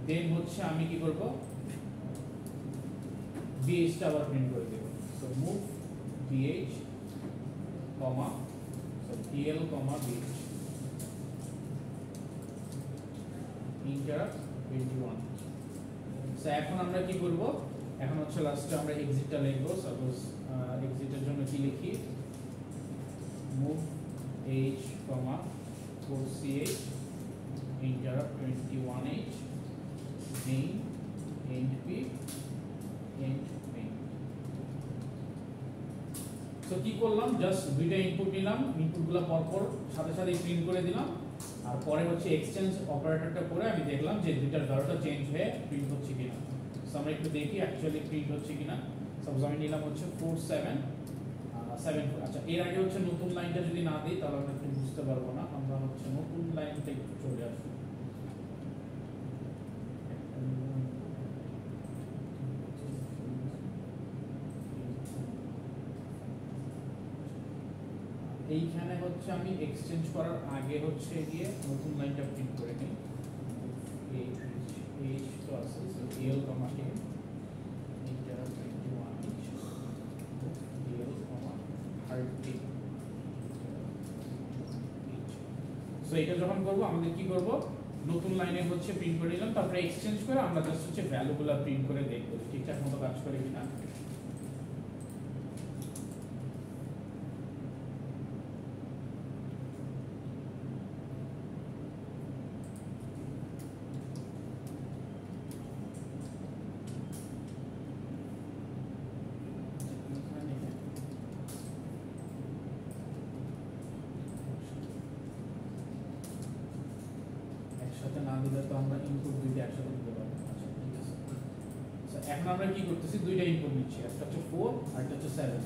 দেন হচ্ছে আমি কি করব bh টা আবার প্রিন্ট করে দেব। So move bh, comma so bl, bh interrupt 21। So এখন আমরা কি করব, এখন হচ্ছে লাস্টে আমরা এক্সিটটা লিখব। সাপোজ এক্সিটের জন্য কি লিখি move h, 4ch interrupt 21h main end p end main। So কি করলাম জাস্ট দুইটা ইনপুট নিলাম, ইনপুটগুলো পরপর সাথে সাথে প্রিন্ট করে দিলাম, আর পরে হচ্ছে এক্সচেঞ্জ অপারেটরটা করে আমি দেখলাম যে দুইটার ভ্যালুটা চেঞ্জ হয়ে প্রিন্ট হচ্ছে কিনা। সো আমরা একটু দেখি অ্যাকচুয়ালি প্রিন্ট হচ্ছে কিনা। সাপোজ আমি নিলাম হচ্ছে 4774। আচ্ছা এর আগে হচ্ছে নতুন লাইনটা যদি না দিই তাহলে আমরা একটু বুঝতে পারবো না। আমরা হচ্ছে নতুন লাইনটা একটু চলে আসবো। এইখানে হচ্ছে আমি এক্সচেঞ্জ করার আগে হচ্ছে গিয়ে নতুন লাইনটা প্রিন্ট করে নিই। h তো আছে, so l, interrupt 21h dl, 30h। So এটা যখন করব আমাদের কি করব নতুন লাইনে হচ্ছে প্রিন্ট করে নিলাম, তারপরে এক্সচেঞ্জ করে আমরা জাস্ট হচ্ছে ভ্যালুগুলো প্রিন্ট করে দেখব ঠিকঠাক মতো কাজ করে কিনা। একসাথে না দিলে তো আমরা ইনপুট দুইটা একসাথে দিতে পারবো। আচ্ছা ঠিক আছে। সো এখন আমরা কি করতেছি দুইটা ইনপুট নিচ্ছি, একটা হচ্ছে 4 আর একটা হচ্ছে 7।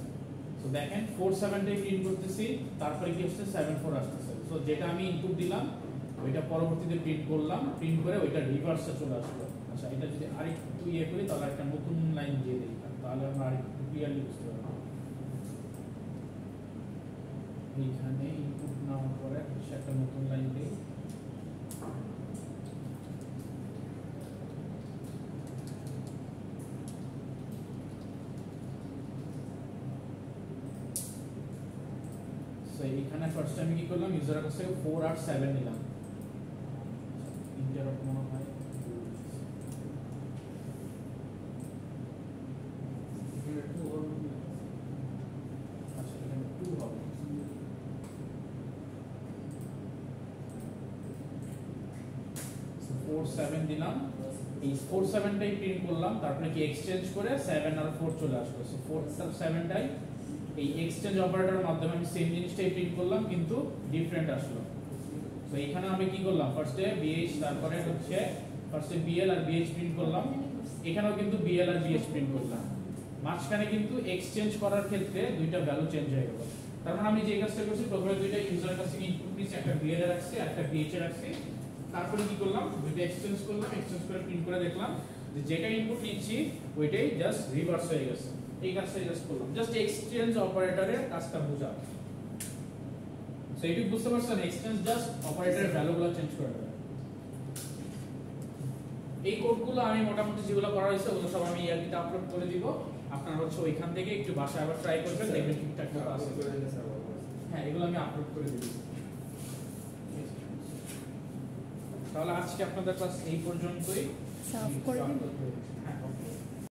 সো দেখেন 47 টাই প্রিন্ট করতেছি, তারপরে কি হচ্ছে 74 আসতেছে। সো যেটা আমি ইনপুট দিলাম ওইটা পরবর্তীতে প্রিন্ট করলাম, প্রিন্ট করে ওইটা রিভার্সে চলে আসলো। আচ্ছা এটা যদি আরেকটু করি তাহলে একটা নতুন লাইন দিয়ে দিই, তাহলে আমরা আরেকটু ক্লিয়ারলি বুঝতে পারবো। এইখানে ইনপুট নেওয়ার পরে একটা নতুন লাইন দিই। সো এইখানে ফার্স্ট আমি কি করলাম ইউজারের কাছ থেকে 4 আর 7 নিলাম। ইন্টারাপ্ট মনে হয় এখানে 2 হবে, আচ্ছা এখানে 2 হবে। সো 4 7 দিলাম, এই 4 7 টাই প্রিন্ট করলাম, তারপরে কি এক্সচেঞ্জ করে 7 আর 4 চলে আসলো। সো 4 আর 7 টাই এই এক্সচেঞ্জ অপারেটরের মাধ্যমে আমি সেম জিনিসটাই প্রিন্ট করলাম কিন্তু ডিফারেন্ট আসলো। তো এখানে আমি কি করলাম ফার্স্টে bh, তারপরে হচ্ছে ফার্স্টে bl আর bh প্রিন্ট করলাম, এখানেও কিন্তু bl আর bh প্রিন্ট করলাম। মাঝখানে কিন্তু এক্সচেঞ্জ করার ক্ষেত্রে দুইটা ভ্যালু চেঞ্জ হয়ে গেল। তার মানে আমি যে কাজটা করছি প্রথমে দুইটা ইউজারের কাছ থেকে ইনপুট নিচ্ছি, একটা bl এ রাখছি আর একটা bh এ রাখছি, তারপরে কি করলাম দুইটা এক্সচেঞ্জ করলাম, এক্সচেঞ্জ করে প্রিন্ট করে দেখলাম যে যেটা ইনপুট নিচ্ছি ওইটাই জাস্ট রিভার্স হয়ে গেছে। এই কাজটা জাস্ট করলাম, জাস্ট এক্সচেঞ্জ অপারেটরের কাজটা বোঝা। সো এইটুকু বুঝতে পারছেন, এক্সচেঞ্জ জাস্ট অপারেটরের ভ্যালুগুলো চেঞ্জ করে দেবে। এই কোডগুলো আমি মোটামুটি যেগুলো করা হয়েছে ওগুলো সব আমি ইয়ারকিতে আপলোড করে দিব। আপনারা হচ্ছে ওইখান থেকে একটু বাসায় আবার ট্রাই করবেন, দেখবেন ঠিকঠাক মতো আছে। হ্যাঁ, এগুলো আমি আপলোড করে দিই। তাহলে আজকে আপনাদের ক্লাস এই পর্যন্তই। সাফ করে দিন। হ্যাঁ, ওকে।